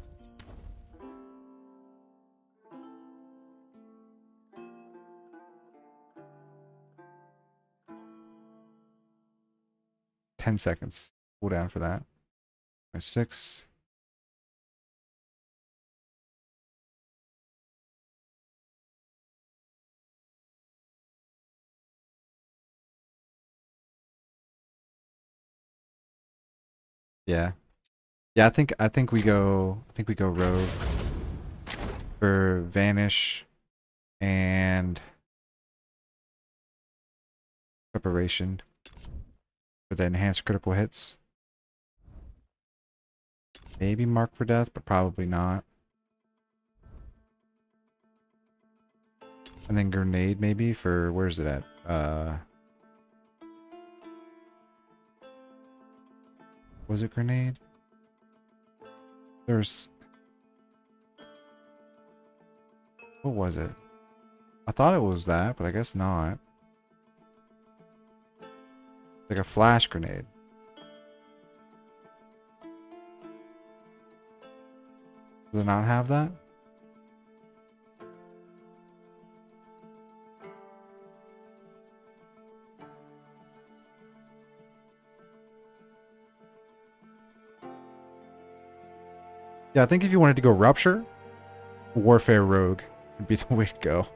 A: $10 seconds. Cool down for that. 6. Yeah. Yeah, I think we go Rogue for Vanish and Preparation for the enhanced critical hits. Maybe Mark for Death, but probably not. And then Grenade maybe for, where's it at? Was it Grenade? There's... What was it? I thought it was that, but I guess not. Like a flash grenade. Does it not have that? Yeah, I think if you wanted to go Rupture, Warfare Rogue would be the way to go.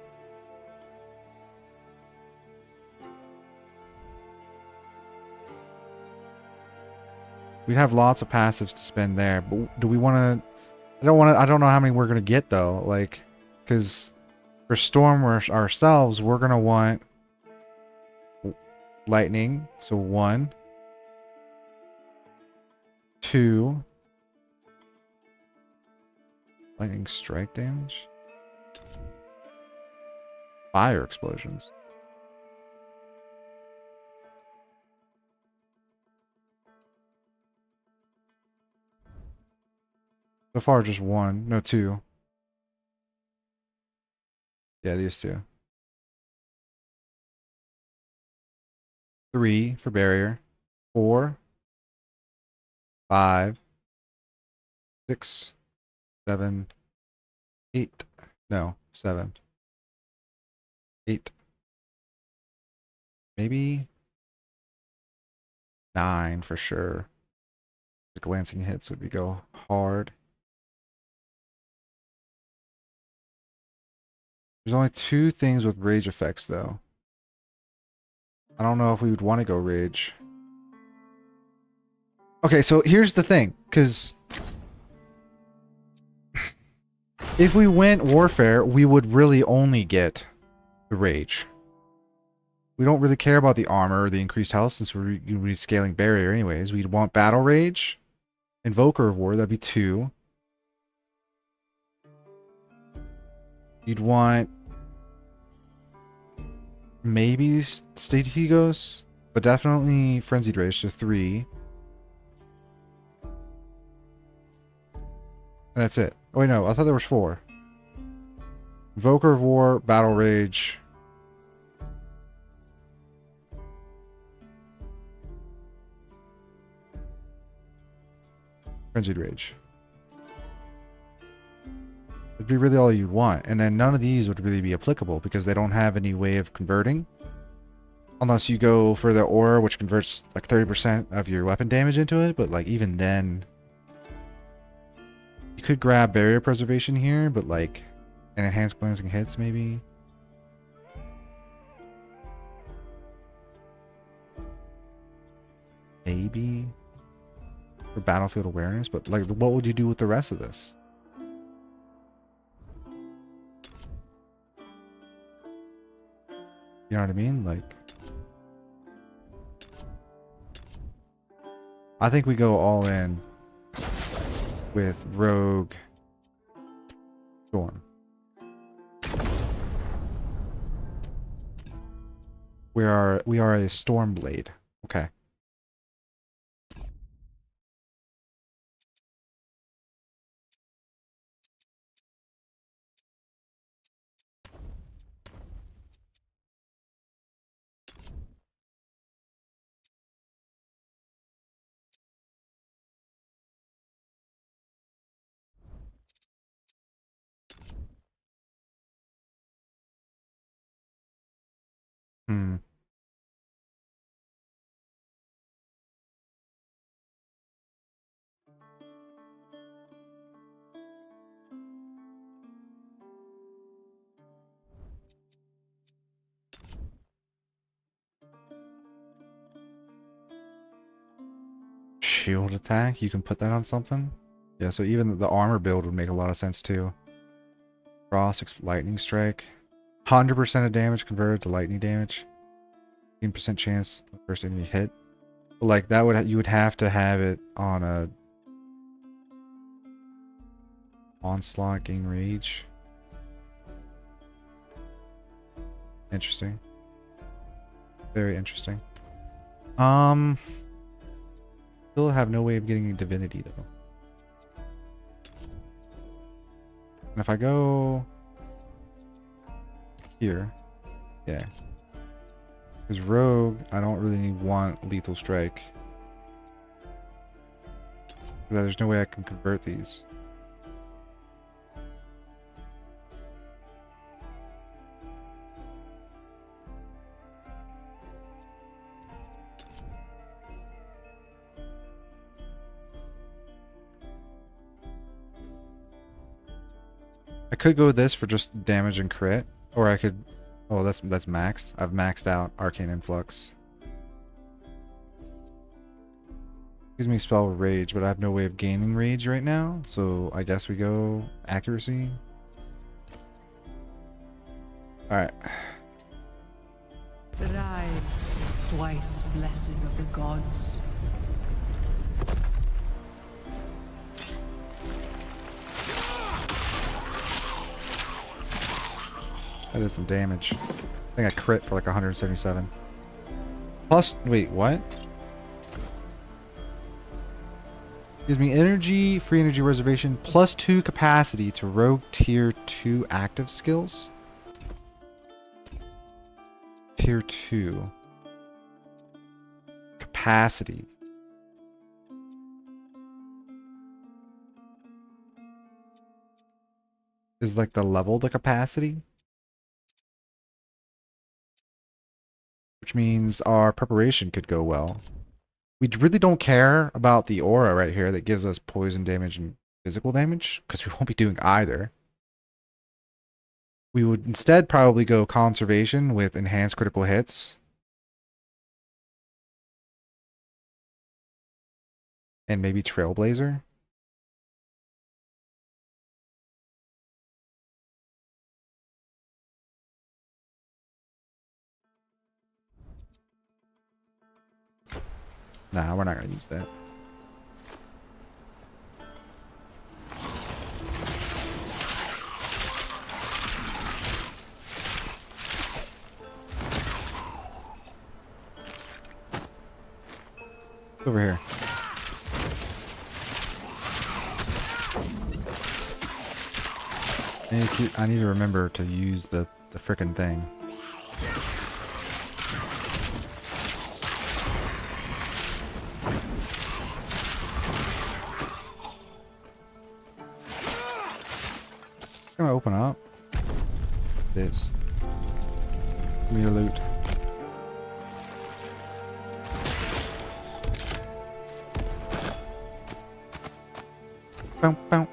A: We'd have lots of passives to spend there, but do we want to... I don't know how many we're going to get, though. Like, because for Storm ourselves, we're going to want Lightning. So 1, 2... Lightning strike damage? Fire explosions. So far just 1. No, 2. Yeah, these 2. 3 for barrier. 4. 5. 6. 7, 8, no, 7, 8, maybe 9 for sure. The glancing hits would be go hard. There's only 2 things with rage effects, though. I don't know if we would want to go rage. Okay, so here's the thing, because if we went warfare, we would really only get the rage. We don't really care about the armor or the increased health since we're scaling barrier anyways. We'd want battle rage, invoker of war, that'd be 2. You'd want maybe Strategos, but definitely frenzied rage, so 3. And that's it. Oh wait, no, I thought there was 4. Invoker of war, battle rage. Frenzied rage. It'd be really all you'd want. And then none of these would really be applicable because they don't have any way of converting. Unless you go for the aura, which converts like 30% of your weapon damage into it. But like even then, you could grab barrier preservation here, but like an enhanced glancing hits maybe. Maybe. For battlefield awareness, but like what would you do with the rest of this? You know what I mean? Like, I think we go all in with Rogue Storm. We are a Stormblade. Okay. Hmm. Shield attack, you can put that on something? Yeah, so even the armor build would make a lot of sense too. Frost, lightning strike. 100% of damage converted to lightning damage. 15% chance the first enemy hit. But like that would you would have to have it on a onslaught gain rage. Interesting. Very interesting. Still have no way of getting divinity though. And if I go here, yeah. Because rogue, I don't really want lethal strike. There's no way I can convert these. I could go with this for just damage and crit, or I could. Oh, that's maxed. I've maxed out Arcane Influx. Gives me spell rage, but I have no way of gaining rage right now, so I guess we go accuracy. All right.
D: Rise, twice blessed of the gods.
A: That is some damage. I think I crit for like 177. Plus, wait, what? Gives me energy, free energy reservation, +2 capacity to rogue tier 2 active skills. Tier 2. Capacity. Is like the level the capacity? Which means our preparation could go well. We really don't care about the aura right here that gives us poison damage and physical damage, because we won't be doing either. We would instead probably go conservation with enhanced critical hits. And maybe Trailblazer. Nah, we're not going to use that. Over here. I need to remember to use the frickin' thing. It's gonna open up. It is. Give me your loot. Bow, bow.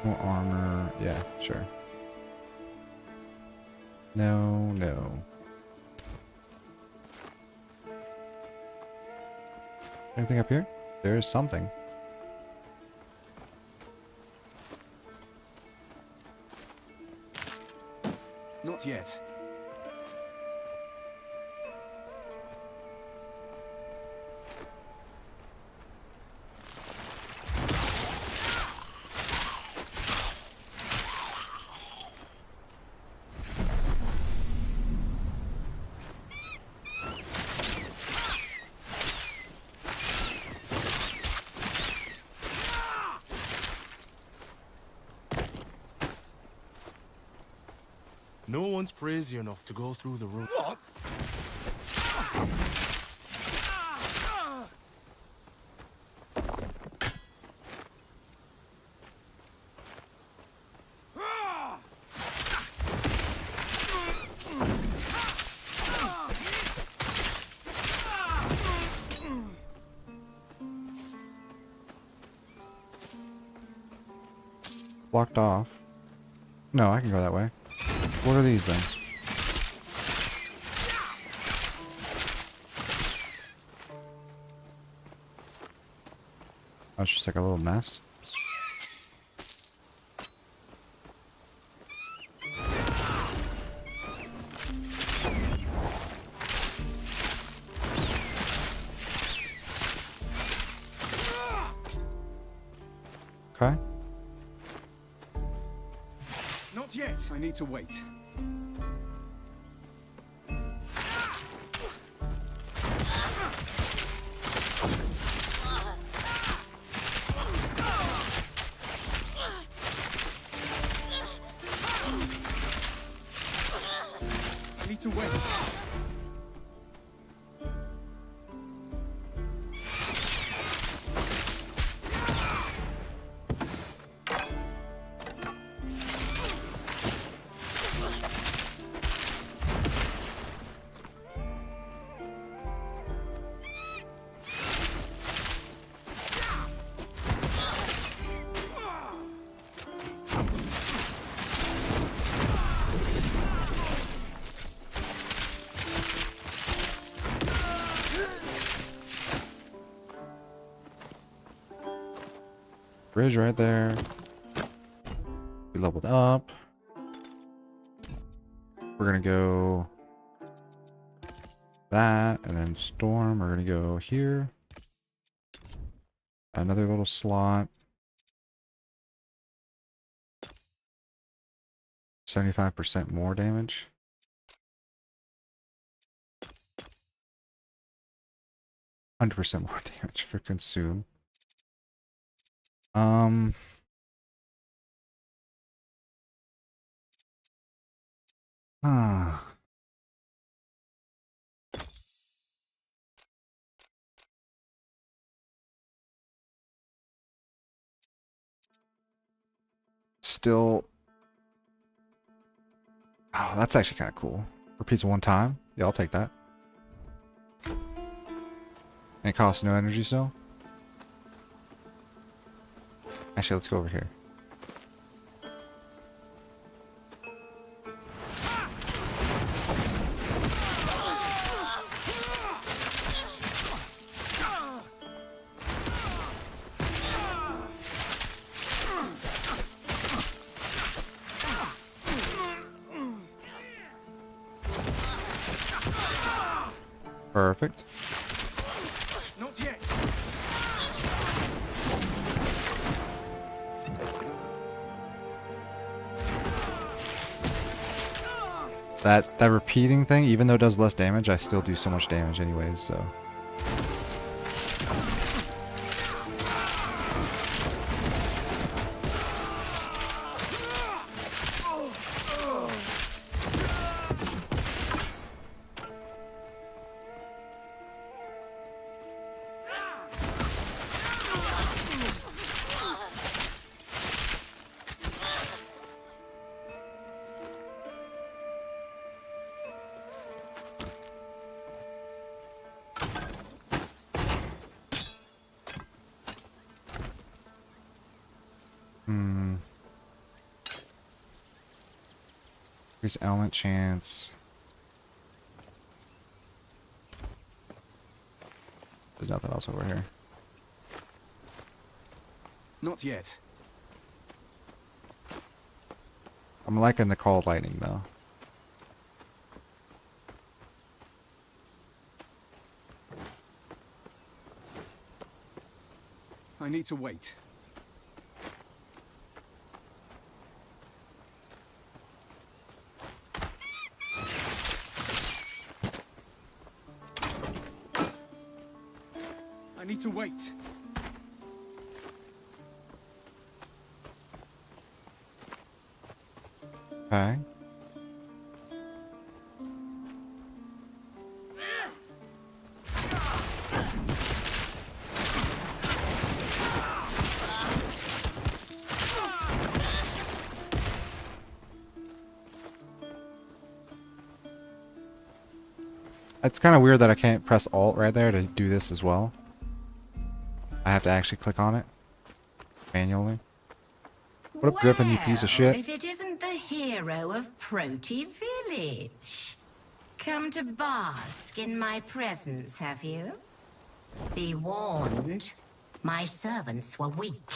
A: More armor. Yeah, sure. No, no. Anything up here? There is something.
F: Not yet.
K: No one's crazy enough to go through the room.
I: What?
A: Blocked off. No, I can go that way. What are these then? Oh, it's just like a little mess. Okay.
F: Not yet. I need to wait. I need to wait.
A: Bridge right there. We leveled up. We're gonna go that, and then storm. We're gonna go here. Another little slot. 75% more damage. %100% more damage for consume. Still. Oh, that's actually kind of cool. Repeats one time. Yeah, I'll take that. And it costs no energy still. Actually, let's go over here. Perfect.
F: Not yet.
A: That repeating thing, even though it does less damage, I still do so much damage anyways, so. Increase element chance. There's nothing else over here.
F: Not yet.
A: I'm liking the cold lightning though.
F: I need to wait. I need to wait.
A: Okay. It's kind of weird that I can't press Alt right there to do this as well. I have to actually click on it manually. What up, Griffin, you piece of shit?
L: If it isn't the hero of Proti Village. Come to bask in my presence, have you? Be warned, my servants were weak,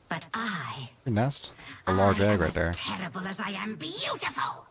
L: but
A: Your nest? A large egg right
L: as
A: there.
L: terrible as I am beautiful.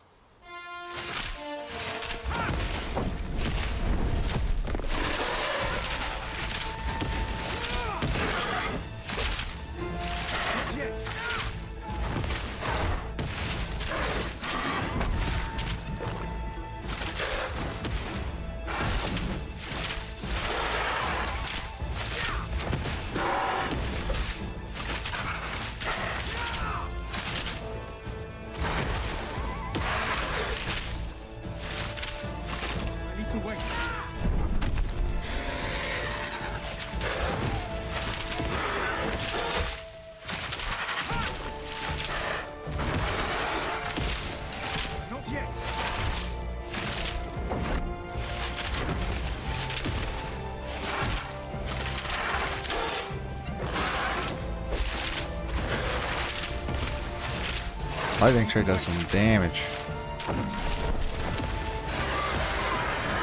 A: Lightning strike does some damage.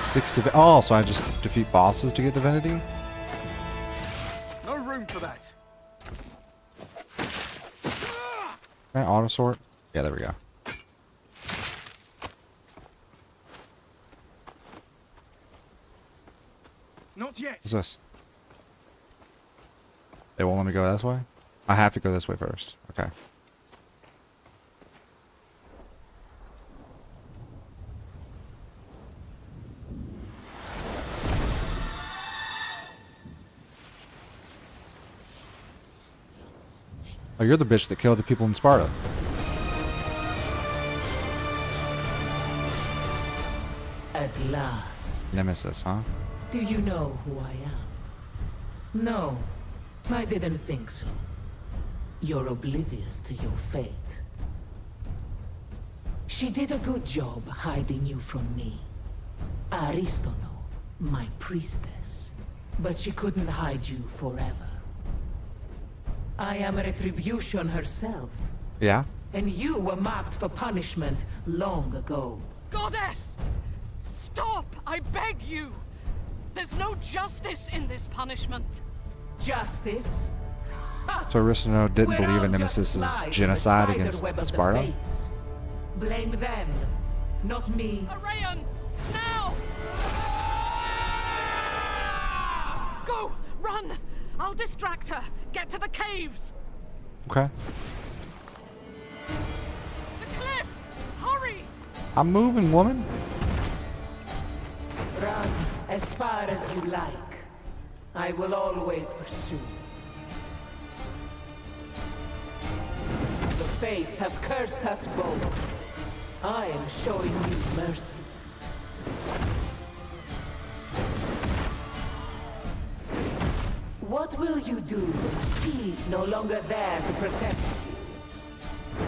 A: 6 to oh, so I just defeat bosses to get divinity?
F: No room for that.
A: Can I auto sort? Yeah, there we go.
F: Not yet.
A: What's this? They won't let me go this way? I have to go this way first. Okay. Oh, you're the bitch that killed the people in Sparta.
M: At last.
A: Nemesis, huh?
M: Do you know who I am? No, I didn't think so. You're oblivious to your fate. She did a good job hiding you from me. Aristono, my priestess. But she couldn't hide you forever. I am retribution herself.
A: Yeah?
M: And you were marked for punishment long ago.
E: Goddess! Stop! I beg you! There's no justice in this punishment.
M: Justice?
A: So Aristano didn't
M: We're
A: believe
M: all
A: in
M: just
A: Nemesis'
M: flies in the
A: genocide
M: spider
A: against
M: web of the
A: Sparta?
M: fates. Blame them, not me.
E: Arayan! Now! Go! Run! I'll distract her! Get to the caves!
A: Okay.
E: The cliff! Hurry!
A: I'm moving, woman.
M: Run as far as you like. I will always pursue. The fates have cursed us both. I am showing you mercy. What will you do when she's no longer there to protect you?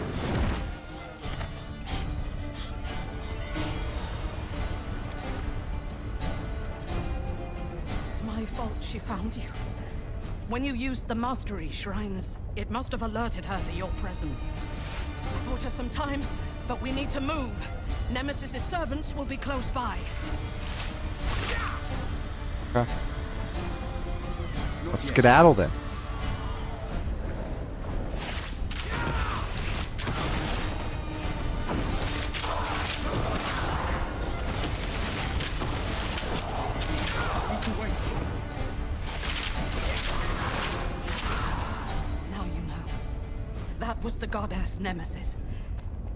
E: It's my fault she found you. When you used the mastery shrines, it must have alerted her to your presence. I bought her some time, but we need to move. Nemesis' servants will be close by.
A: Okay. Let's skedaddle then.
E: Now you know. That was the goddess Nemesis.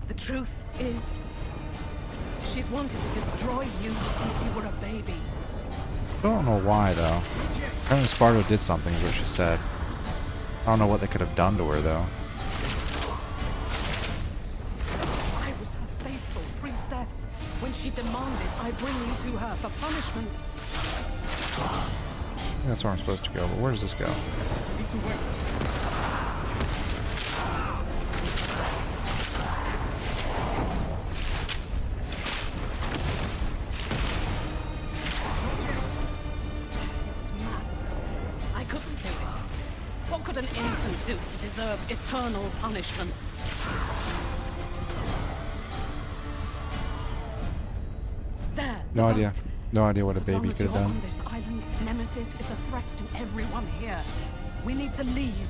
E: The truth is, she's wanted to destroy you since you were a baby.
A: I don't know why though. Apparently Sparta did something, is what she said. I don't know what they could have done to her though.
E: I was her faithful priestess. When she demanded I bring you to her for punishment.
A: I think that's where I'm supposed to go, but where does this go?
F: Need to wait.
E: It was madness. I couldn't do it. What could an infant do to deserve eternal punishment? There.
A: No
E: the
A: idea.
E: boat.
A: No idea what a
E: As long
A: baby
E: as
A: could have
E: you're
A: done.
E: on this island, Nemesis is a threat to everyone here. We need to leave.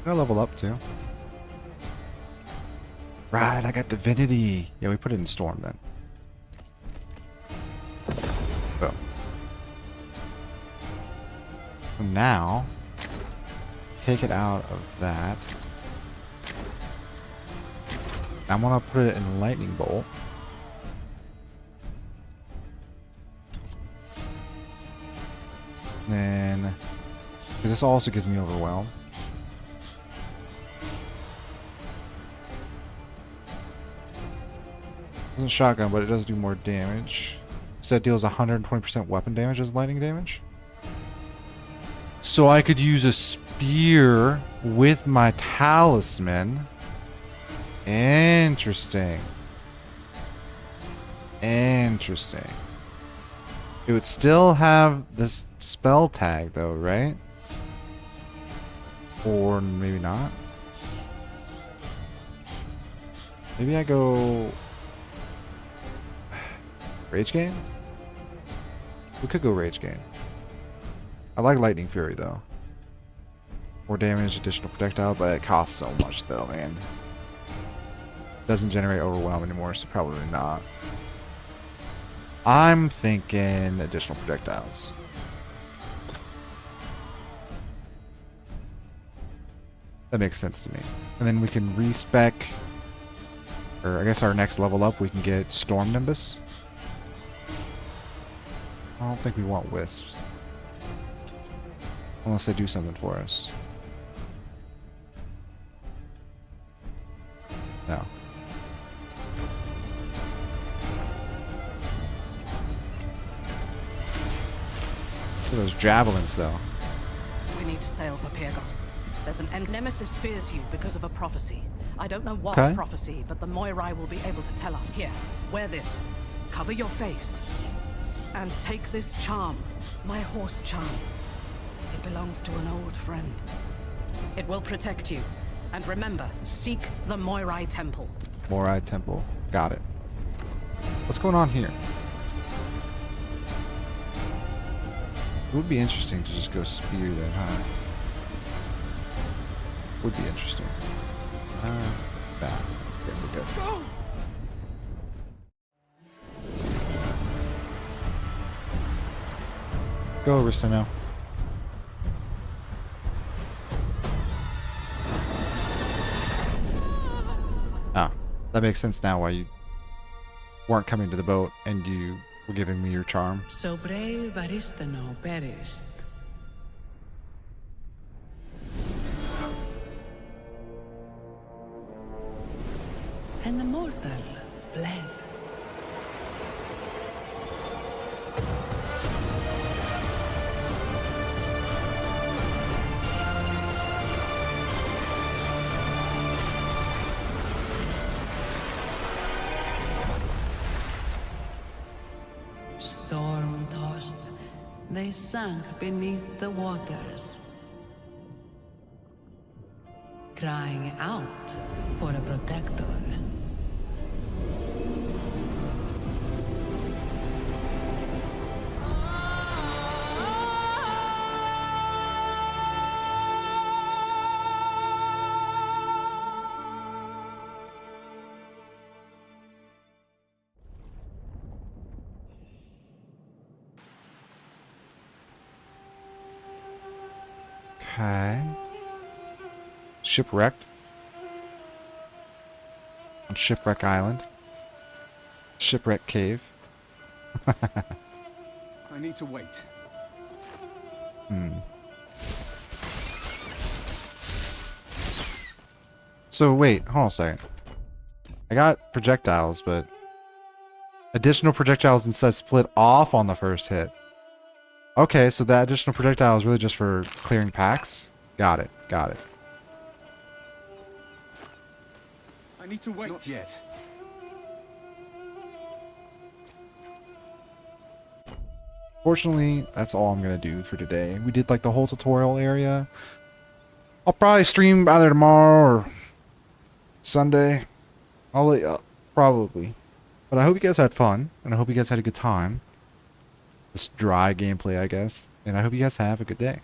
A: Can I level up too? Right, I got Divinity. Yeah, we put it in Storm then. Boom. So now, take it out of that. I want to put it in Lightning Bolt. Then, because this also gives me Overwhelm. Isn't shotgun, but it does do more damage. So that deals 120% weapon damage as lightning damage. So I could use a spear with my talisman. Interesting. Interesting. It would still have this spell tag though, right? Or maybe not. Maybe I go Rage Gain? We could go Rage Gain. I like Lightning Fury though. More damage, additional projectile, but it costs so much though, man. Doesn't generate Overwhelm anymore, so probably not. I'm thinking additional projectiles. That makes sense to me. And then we can respec, or I guess our next level up, we can get Storm Nimbus. I don't think we want Wisps. Unless they do something for us. No. Look at those javelins, though.
E: We need to sail for Pyrgos. There's an end. Nemesis fears you because of a prophecy. I don't know what
A: Okay.
E: prophecy, but the Moirai will be able to tell us. Here, wear this. Cover your face. And take this charm, my horse charm. It belongs to an old friend. It will protect you. And remember, seek the Moirai Temple.
A: Moirai Temple. Got it. What's going on here? It would be interesting to just go spear them, huh? Would be interesting. Nah. Okay, we're good.
E: Go!
A: Go, Aristano. Ah, that makes sense now why you weren't coming to the boat and you were giving me your charm.
B: So brave Aristano perished. And the mortal fled. Storm-tossed, they sank beneath the waters, crying out for a protector.
A: Okay. Shipwrecked. On Shipwreck Island. Shipwreck Cave.
F: I need to wait.
A: So wait, hold on a second. I got projectiles, but additional projectiles instead split off on the first hit. Okay, so that additional projectile is really just for clearing packs? Got it, got it.
F: I need to wait. Not yet.
A: Fortunately, that's all I'm going to do for today. We did like the whole tutorial area. I'll probably stream either tomorrow or Sunday. I'll let you, probably. But I hope you guys had fun, and I hope you guys had a good time. This dry gameplay, I guess. And I hope you guys have a good day.